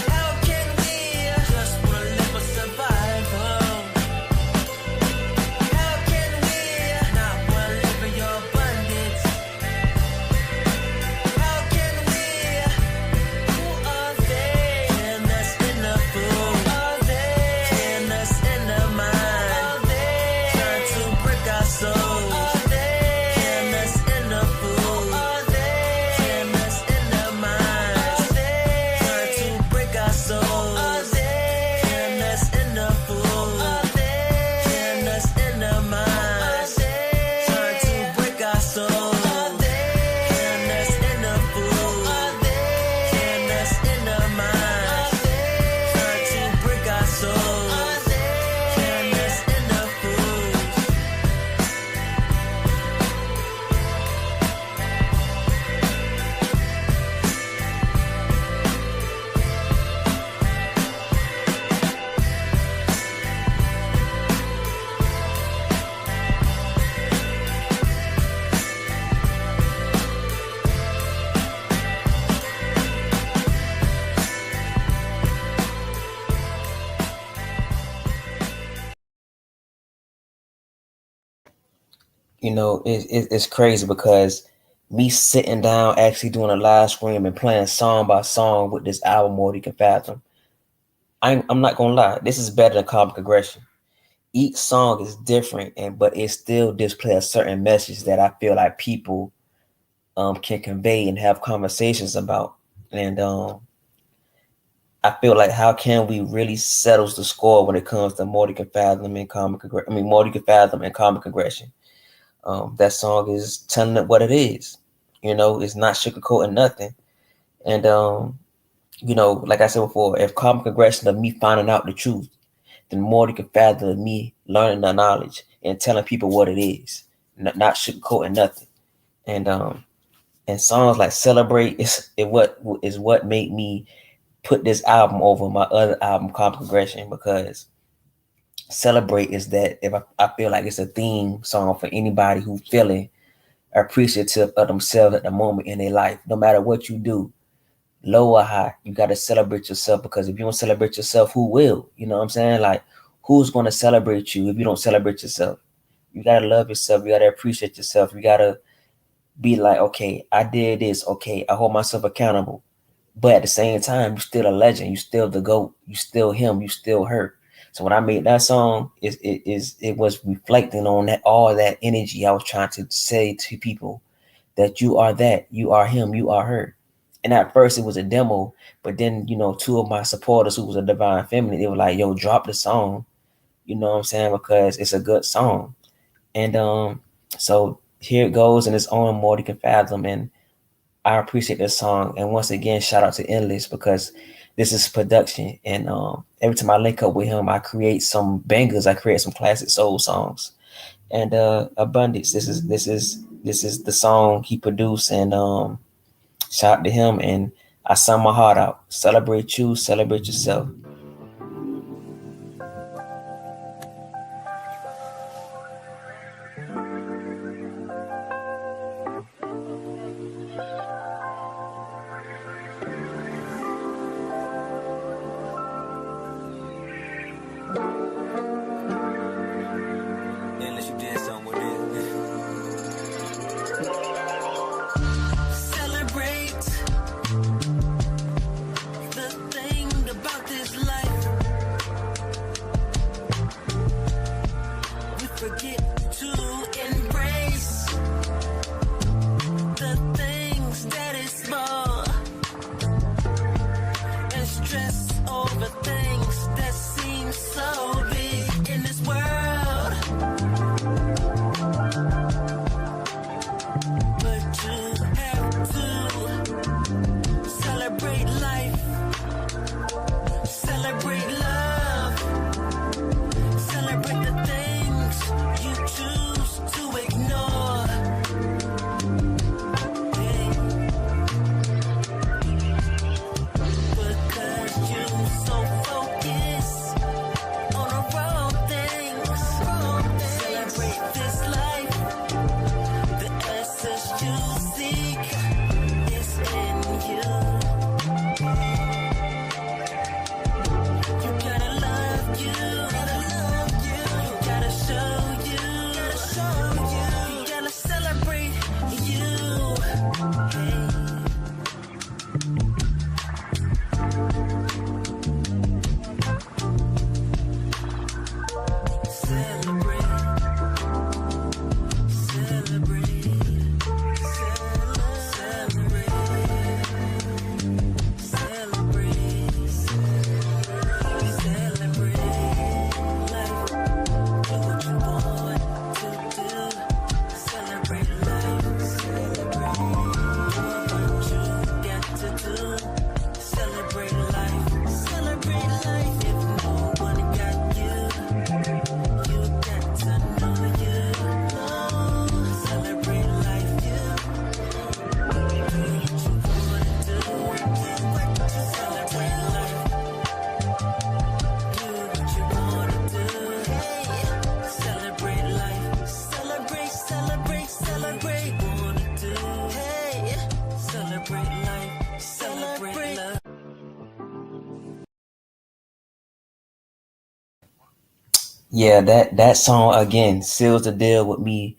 How can we just wanna live a survival? How can we not wanna live in your abundance? How can we? Who are they? Turn us in the food. Are they? Turn us in the mind. Are they? Trying to break our souls. Are they? Turn us in the food. Are they? Turn us in the mind. Are they? Trying to break our souls. Are they? Turn us in the food. Are they? Turn us in the mind. Are they? Trying to break our souls. Are they? Turn us in the food. Are they? Turn us in the mind. Are they? Trying to break our souls. Are they? Turn us in the food. It's crazy because me sitting down actually doing a live stream and playing song by song with this album More You Can Fathom. I'm not gonna lie, this is better than comic aggression. Each song is different, but it still display a certain message that I feel like people can convey and have conversations about. And I feel like how can we really settle the score when it comes to Morty can fathom and comic aggression? I mean, Morty can fathom and comic aggression. That song is telling it what it is. It's not sugarcoating nothing. And like I said before, if comic aggression of me finding out the truth, then Morty can fathom me learning the knowledge and telling people what it is, not sugarcoating nothing. And songs like "Celebrate" is what made me put this album over my other album, Comic Aggression, because "Celebrate" is that if I feel like it's a theme song for anybody who feeling appreciative of themselves at the moment in their life, no matter what you do, low or high, you got to celebrate yourself, because if you don't celebrate yourself, who will? You know what I'm saying? Like, who's going to celebrate you if you don't celebrate yourself? You got to love yourself. You got to appreciate yourself. You got to be like, okay, I did this. Okay, I hold myself accountable. But at the same time, you're still a legend. You still the GOAT. You still him. You still her. So when I made that song, it was reflecting on that, all that energy I was trying to say to people, that you are that, you are him, you are her. And at first it was a demo, but then two of my supporters who was a Divine Feminine, they were like, "Yo, drop the song," you know what I'm saying, because it's a good song. And so here it goes, and it's on Morty Can Fathom, and I appreciate this song. And once again, shout out to Endless, because this is production. And every time I link up with him, I create some bangers. I create some classic soul songs. And Abundance. This is the song he produced, and shout out to him. And I sung my heart out. Celebrate you. Celebrate yourself. Unless you did something with it. Celebrate the thing about this life. We forget to embrace the things that is small and stress over things that seem so big in this world. But you have to celebrate life, celebrate love, celebrate the things you choose to ignore. Hey. Because you're so focused on the wrong things. Celebrate this life. The essence you seek is in you. You gotta love you. You gotta show you. You gotta celebrate you. Hey. Celebrate. Celebrate. Yeah, that song again seals the deal with me.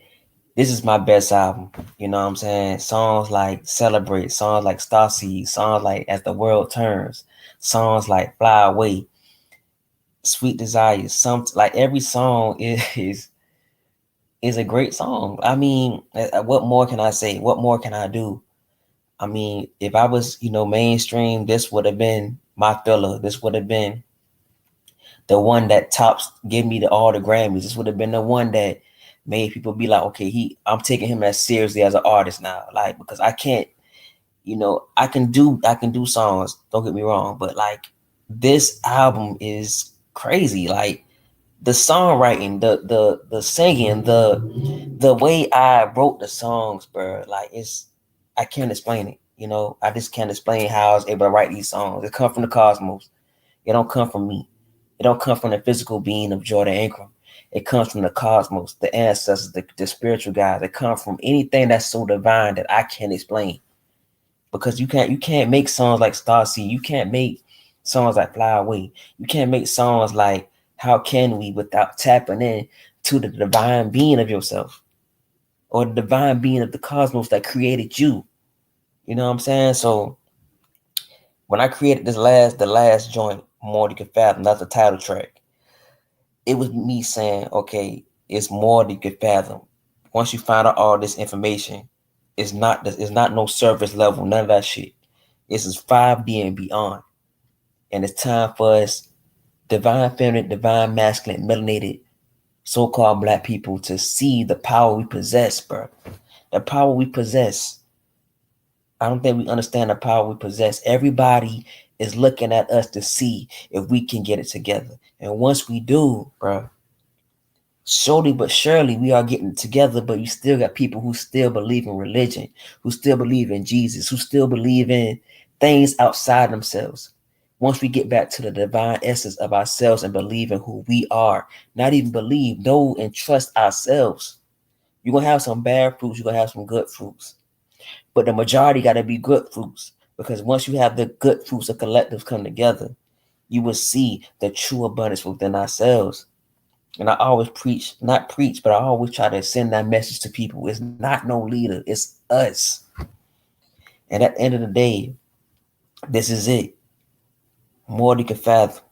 This is my best album. You know what I'm saying? Songs like Celebrate, songs like Starseed, songs like As the World Turns, songs like Fly Away, Sweet Desires. Some like every song is a great song. I mean, what more can I say? What more can I do? I mean, if I was, mainstream, this would have been My Thriller. This would have been the one that tops, give me all the Grammys. This would have been the one that made people be like, okay, I'm taking him as seriously as an artist now. Like, because I can't, I can do songs, don't get me wrong, but like this album is crazy. Like the songwriting, the singing, the way I wrote the songs, bro. Like I can't explain it. I just can't explain how I was able to write these songs. It come from the cosmos. It don't come from me. It don't come from the physical being of Jordan Ingram. It comes from the cosmos, the ancestors, the spiritual guys. It comes from anything that's so divine that I can't explain. Because you can't make songs like Starseed. You can't make songs like Fly Away. You can't make songs like How Can We without tapping in to the divine being of yourself or the divine being of the cosmos that created you. You know what I'm saying? So when I created the last joint, More Than You Can Fathom, that's the title track. It was me saying, okay, it's more than you can fathom. Once you find out all this information, it's not no surface level, none of that shit. This is 5D and beyond. And it's time for us, divine feminine, divine masculine, melanated, so-called black people, to see the power we possess, bro. The power we possess. I don't think we understand the power we possess. Everybody is looking at us to see if we can get it together. And once we do, bro, slowly but surely we are getting together, but you still got people who still believe in religion, who still believe in Jesus, who still believe in things outside themselves. Once we get back to the divine essence of ourselves and believe in who we are, not even believe, know and trust ourselves, you're going to have some bad fruits, you're going to have some good fruits. But the majority got to be good fruits, because once you have the good fruits of collectives come together, you will see the true abundance within ourselves. And I always not preach, but I always try to send that message to people. It's not no leader, it's us. And at the end of the day, this is it. More than you can fathom.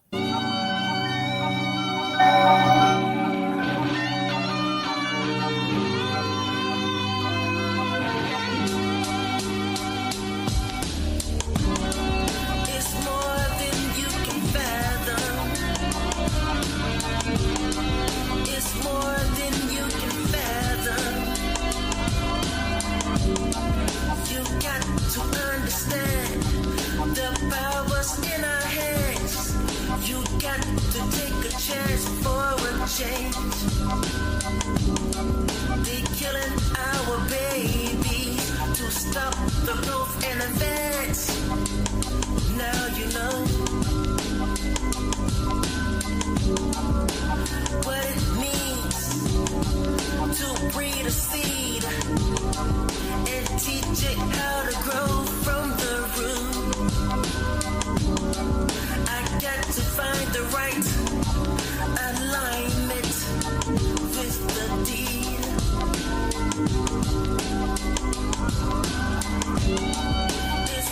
It's more than you can fathom. It's more than you can fathom. You got to understand the powers in our hands. You got to take a chance for a change. They killing our babies to stop the growth and advance. Now you know what it means to breed a seed and teach it how to grow from the root. I got to find the right alignment with the deed. It's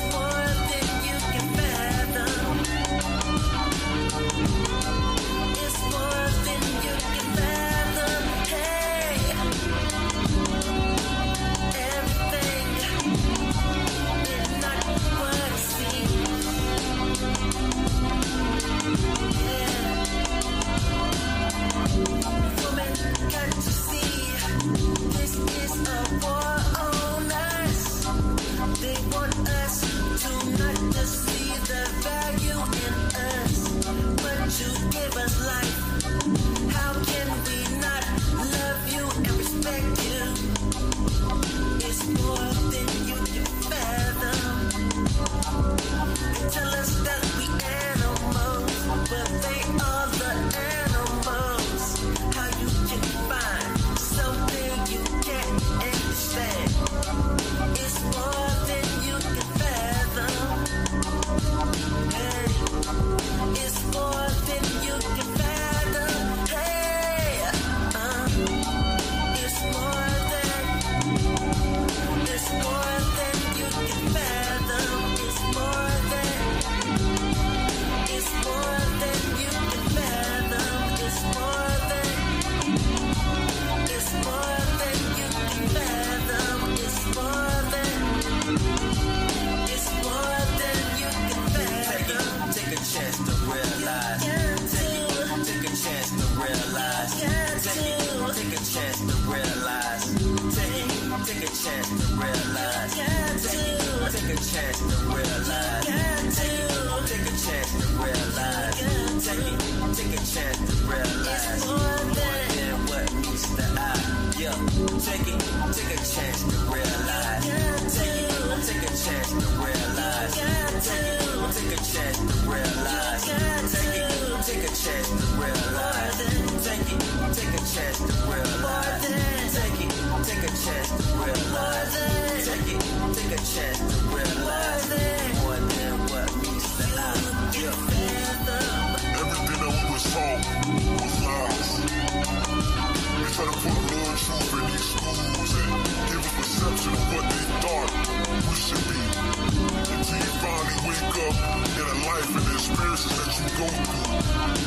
life and the experiences that you go through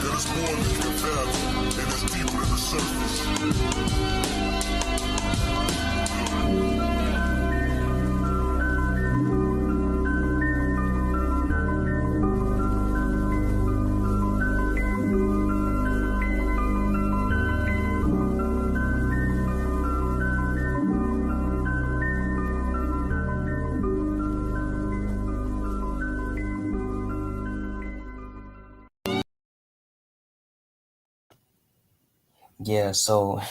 that is more than you can fathom and it's deeper than the surface. Yeah, so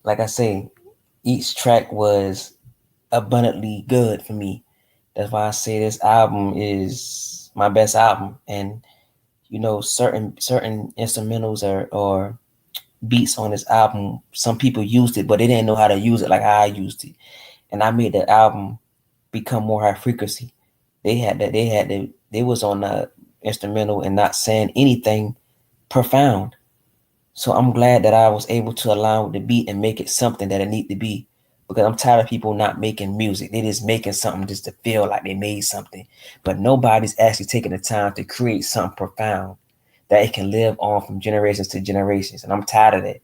like I say, each track was abundantly good for me. That's why I say this album is my best album. And certain instrumentals or beats on this album, some people used it, but they didn't know how to use it like I used it. And I made the album become more high frequency. They was on the instrumental and not saying anything profound. So I'm glad that I was able to align with the beat and make it something that it need to be. Because I'm tired of people not making music. They just making something just to feel like they made something. But nobody's actually taking the time to create something profound that it can live on from generations to generations. And I'm tired of that.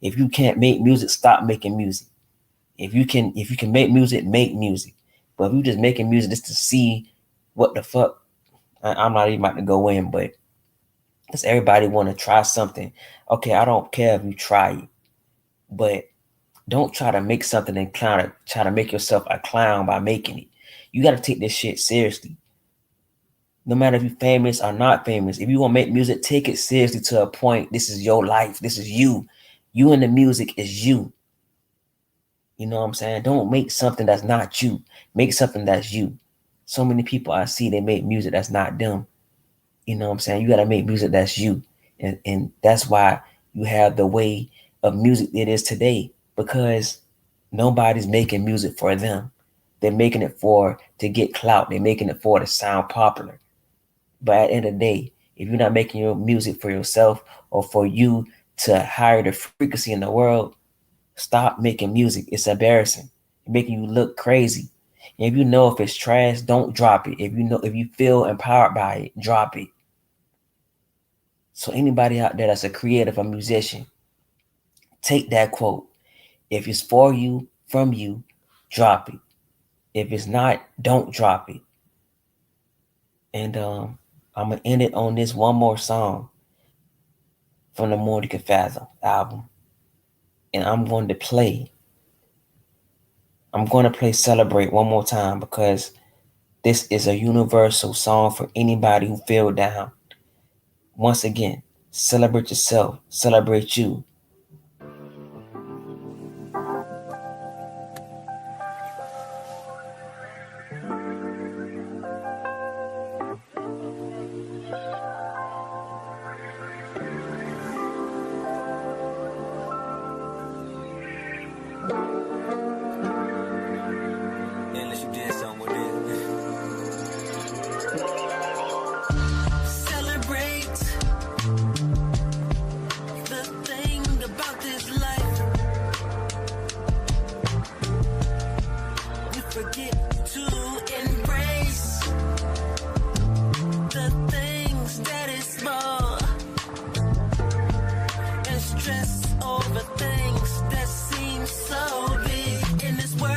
If you can't make music, stop making music. If you can make music, make music. But if you just making music just to see what the fuck, I'm not even about to go in, but because everybody want to try something. Okay, I don't care if you try it, but don't try to make something and try to make yourself a clown by making it. You got to take this shit seriously. No matter if you're famous or not famous, if you want to make music, take it seriously to a point. This is your life. This is you. You and the music is you. You know what I'm saying? Don't make something that's not you. Make something that's you. So many people I see, they make music that's not them. You know what I'm saying? You got to make music that's you. And that's why you have the way of music it is today, because nobody's making music for them. They're making it to get clout. They're making it to sound popular. But at the end of the day, if you're not making your music for yourself or for you to higher the frequency in the world, stop making music. It's embarrassing. It's making you look crazy. And if you know if it's trash, don't drop it. If you feel empowered by it, drop it. So anybody out there that's a creative, a musician, take that quote. If it's for you, from you, drop it. If it's not, don't drop it. And I'm gonna end it on this one more song from the More You Can Fathom album. And I'm going to play Celebrate one more time, because this is a universal song for anybody who feel down. Once again, celebrate yourself, celebrate you. Unless you did something with it. Celebrate the thing about this life. We forget to embrace the things that is small and stress over things that seem so big in this world.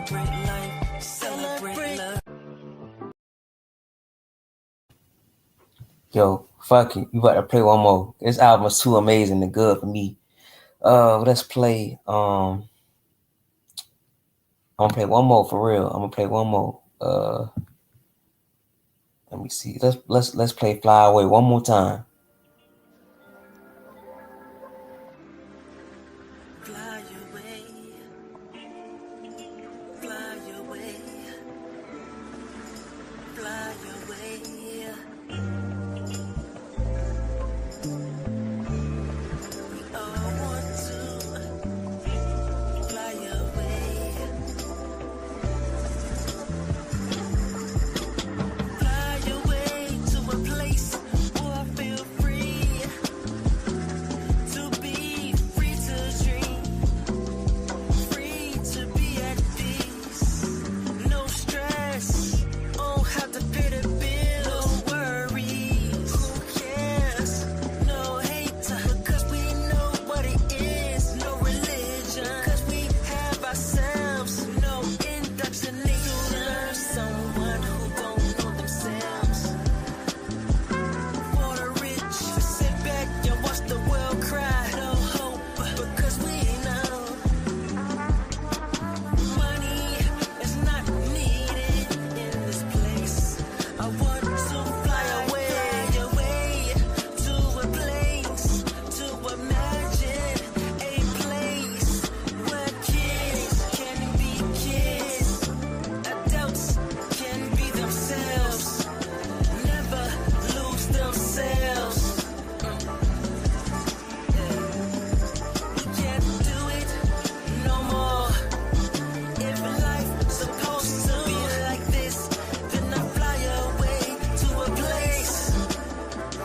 Celebrate life, celebrate love. Yo, fuck it. You about to play one more. This album is too amazing and good for me. Let's play. I'm gonna play one more for real. I'm gonna play one more. Let me see. Let's play Fly Away one more time. Fly away, fly away, fly away. We all want to fly away, fly away to a place where I feel free to be, free to dream, free to be at peace. No stress, don't have to pay the bill. No worries, who cares? No hate, because we know what it is. No religion, because we have ourselves. No indoctrination to learn someone who don't know themselves. For the rich to sit back and watch the world cry. No hope, because we know money is not needed in this place. I want to fly away to a place, to imagine a place where kids can be kids, adults can be themselves, never lose themselves. We can't do it no more. If life's supposed to be like this, then I fly away to a place.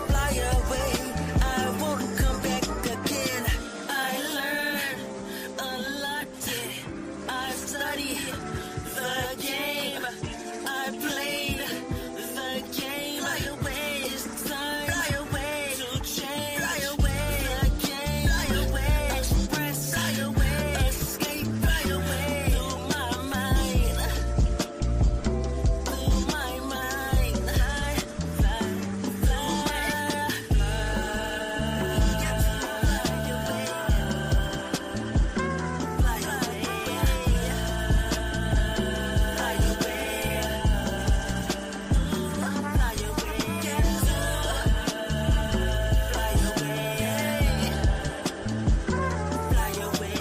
Fly away, I won't come back again. I learned a lot, yeah. I studied the game. I played the game. Fly away, it's time. Fly away to change. Fly away the game. Fly away, express. Fly away, escape. Fly away through my mind. Through my mind. Fly, fly, fly, fly away. Fly away. Fly away. Get to fly away. Fly away.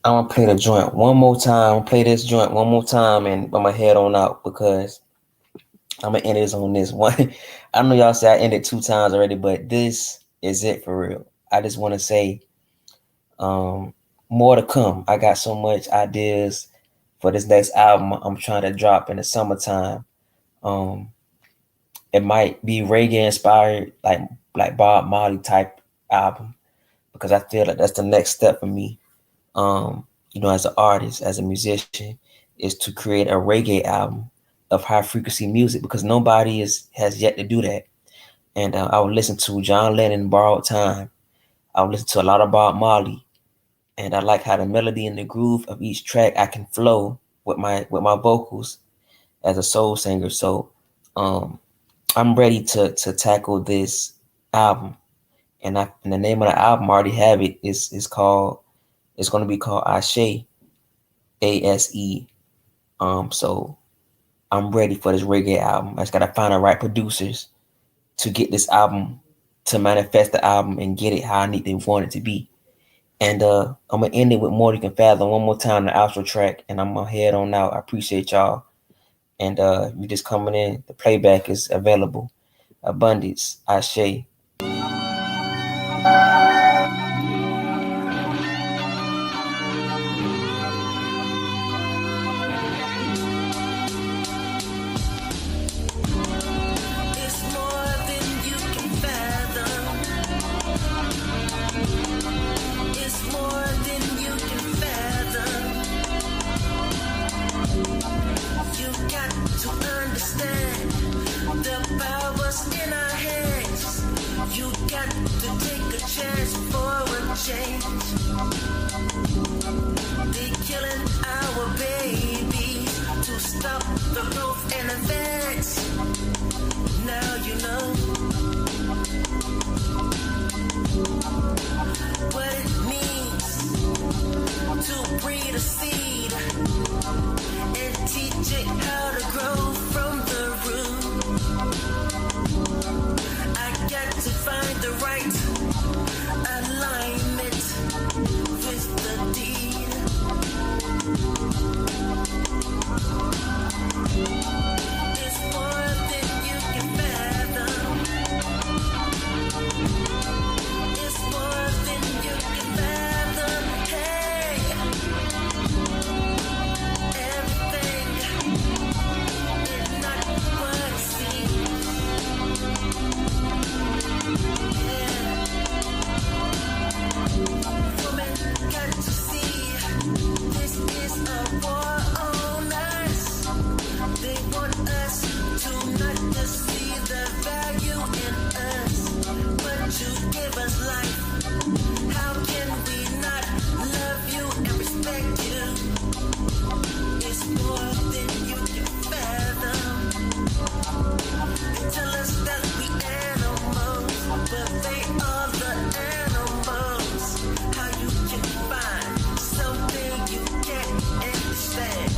I'm gonna play the joint one more time. Play this joint one more time, and I'm gonna head on out because I'm gonna end this on this one. I know y'all say I ended 2 times already, but this is it for real. I just want to say, more to come. I got so much ideas for this next album I'm trying to drop in the summertime. It might be reggae inspired, like Bob Marley type album, because I feel like that's the next step for me. As an artist, as a musician, is to create a reggae album of high frequency music because nobody has yet to do that. And I would listen to John Lennon Borrowed Time. I would listen to a lot of Bob Marley, and I like how the melody and the groove of each track I can flow with my vocals as a soul singer. So I'm ready to tackle this album, and the name of the album I already have it. It's going to be called Ashe, ASE. So I'm ready for this reggae album. I just gotta find the right producers to get this album, to manifest the album and get it how I need to want it to be. And I'm gonna end it with More Than You Can Fathom one more time, the outro track, and I'm gonna head on out. I appreciate y'all. And you just coming in, the playback is available. Abundance, Ashe. They killing our babies to stop the growth and advance. Now you know what it means to breed a seed and teach it how to grow from the root. I got to find the right alignment with the deed. It's more than you can fathom. It's more than you can fathom. Hey, everything is not what it seems. Yeah, woman, got to see this is a war on us. They want us to not just see the value in us, but to give us life. How can we not love you and respect you? It's more than you can fathom. They tell us that we animals, but they are the animals. How you can find something you can't understand?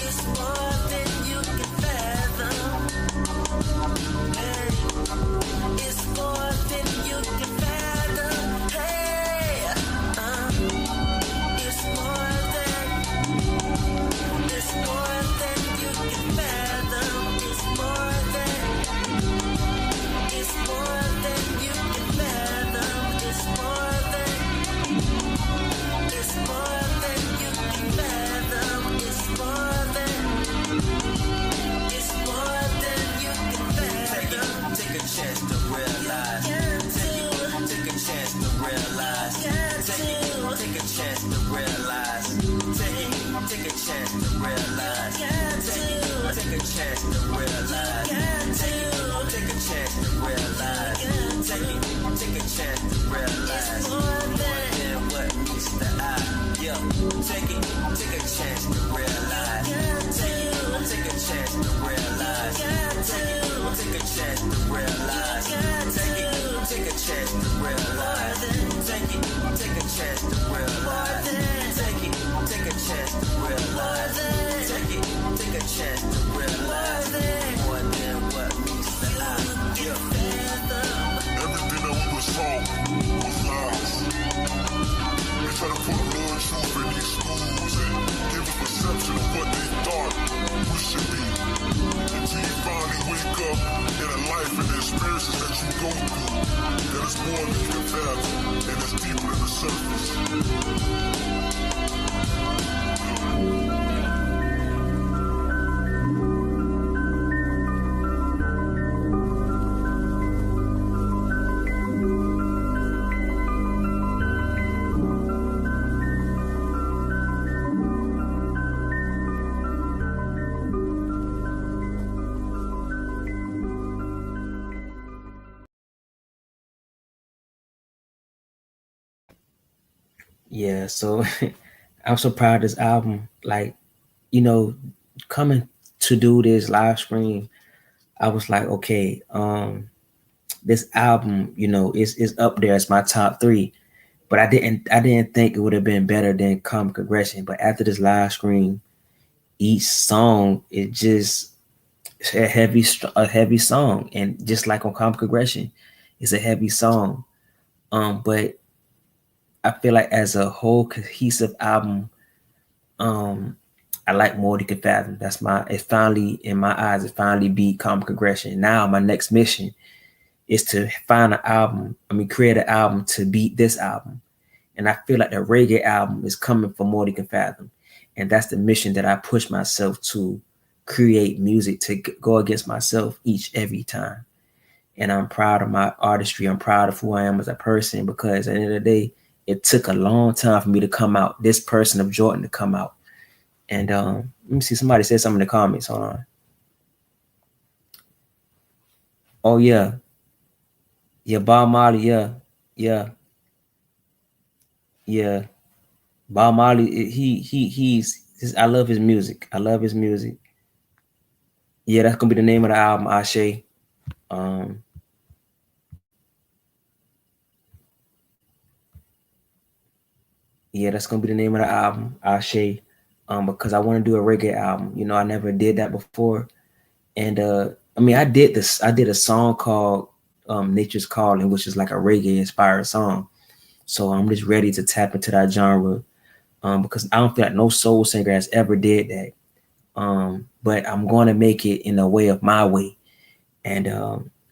It's more than you can fathom. Hey, it's more than you can fathom. Hey, it's more than you can fathom. It's more than you can fathom. It's more than you can fathom. It's more than you can fathom. Take a chance to realize. Take a chance to realize. Take a chance to realize. Take a chance to realize. Take a chance to realize. Take a chance to realize. Take a chance to realize. More than what meets the eye. Yo, take a chance to realize. Take a chance to realize. Take a chance to realize. Take a chance to realize. Take a chance to realize. Take a chance to realize. Take a chance to realize. More than what meets the eye. Yo. Everything that we was taught was lies. They try to put a little truth in these schools and give a perception of what they thought we should be. Until you finally wake up in a life and the experiences that you go through, that is more than you can fathom and it's deeper than the surface. Yeah, so I'm so proud of this album. Like, coming to do this live stream, I was like, okay, this album, is up there as my top three. But I didn't think it would have been better than Common Progression. But after this live stream, each song is just a heavy song, and just like on Common Progression, it's a heavy song. But I feel like as a whole cohesive album, um, I like more than Can Fathom. It finally, in my eyes, it finally beat Common Progression. Now my next mission is to find an album, create an album to beat this album. And I feel like the reggae album is coming for more than Can Fathom. And that's the mission that I push myself to create music to go against myself every time. And I'm proud of my artistry. I'm proud of who I am as a person, because at the end of the day, it took a long time for me to come out, this person of Jordan to come out. And let me see, somebody said something in the comments. Hold on. Oh yeah. Yeah, Bob Marley, yeah. Yeah. Yeah, Bob Marley. He's. I love his music. I love his music. Yeah, that's gonna be the name of the album, Ashe. Um, yeah, that's gonna be the name of the album, Ashe. Because I want to do a reggae album. You know, I never did that before, and I mean, I did this. I did a song called "Nature's Calling," which is like a reggae inspired song. So I'm just ready to tap into that genre. Because I don't feel like no soul singer has ever did that. But I'm going to make it in a way of my way, and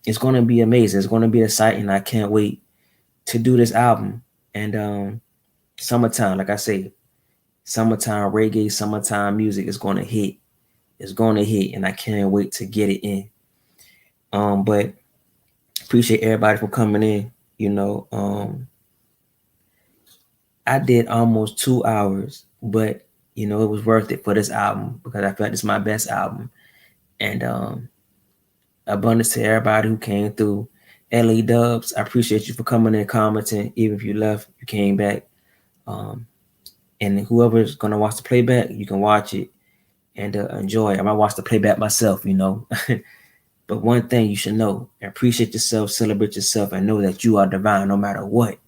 it's going to be amazing. It's going to be exciting. I can't wait to do this album. And summertime, like I say, summertime reggae, summertime music is going to hit. It's going to hit, and I can't wait to get it in. But appreciate everybody for coming in. You know, I did almost 2 hours, but you know, it was worth it for this album because I felt it's my best album. And abundance to everybody who came through. LA Dubs, I appreciate you for coming and commenting. Even if you left, you came back. Um, and whoever's gonna watch the playback, you can watch it and enjoy. I might watch the playback myself, you know. But one thing you should know: appreciate yourself, celebrate yourself, and know that you are divine no matter what.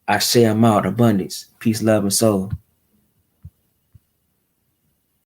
I say I'm out abundance, peace, love, and soul.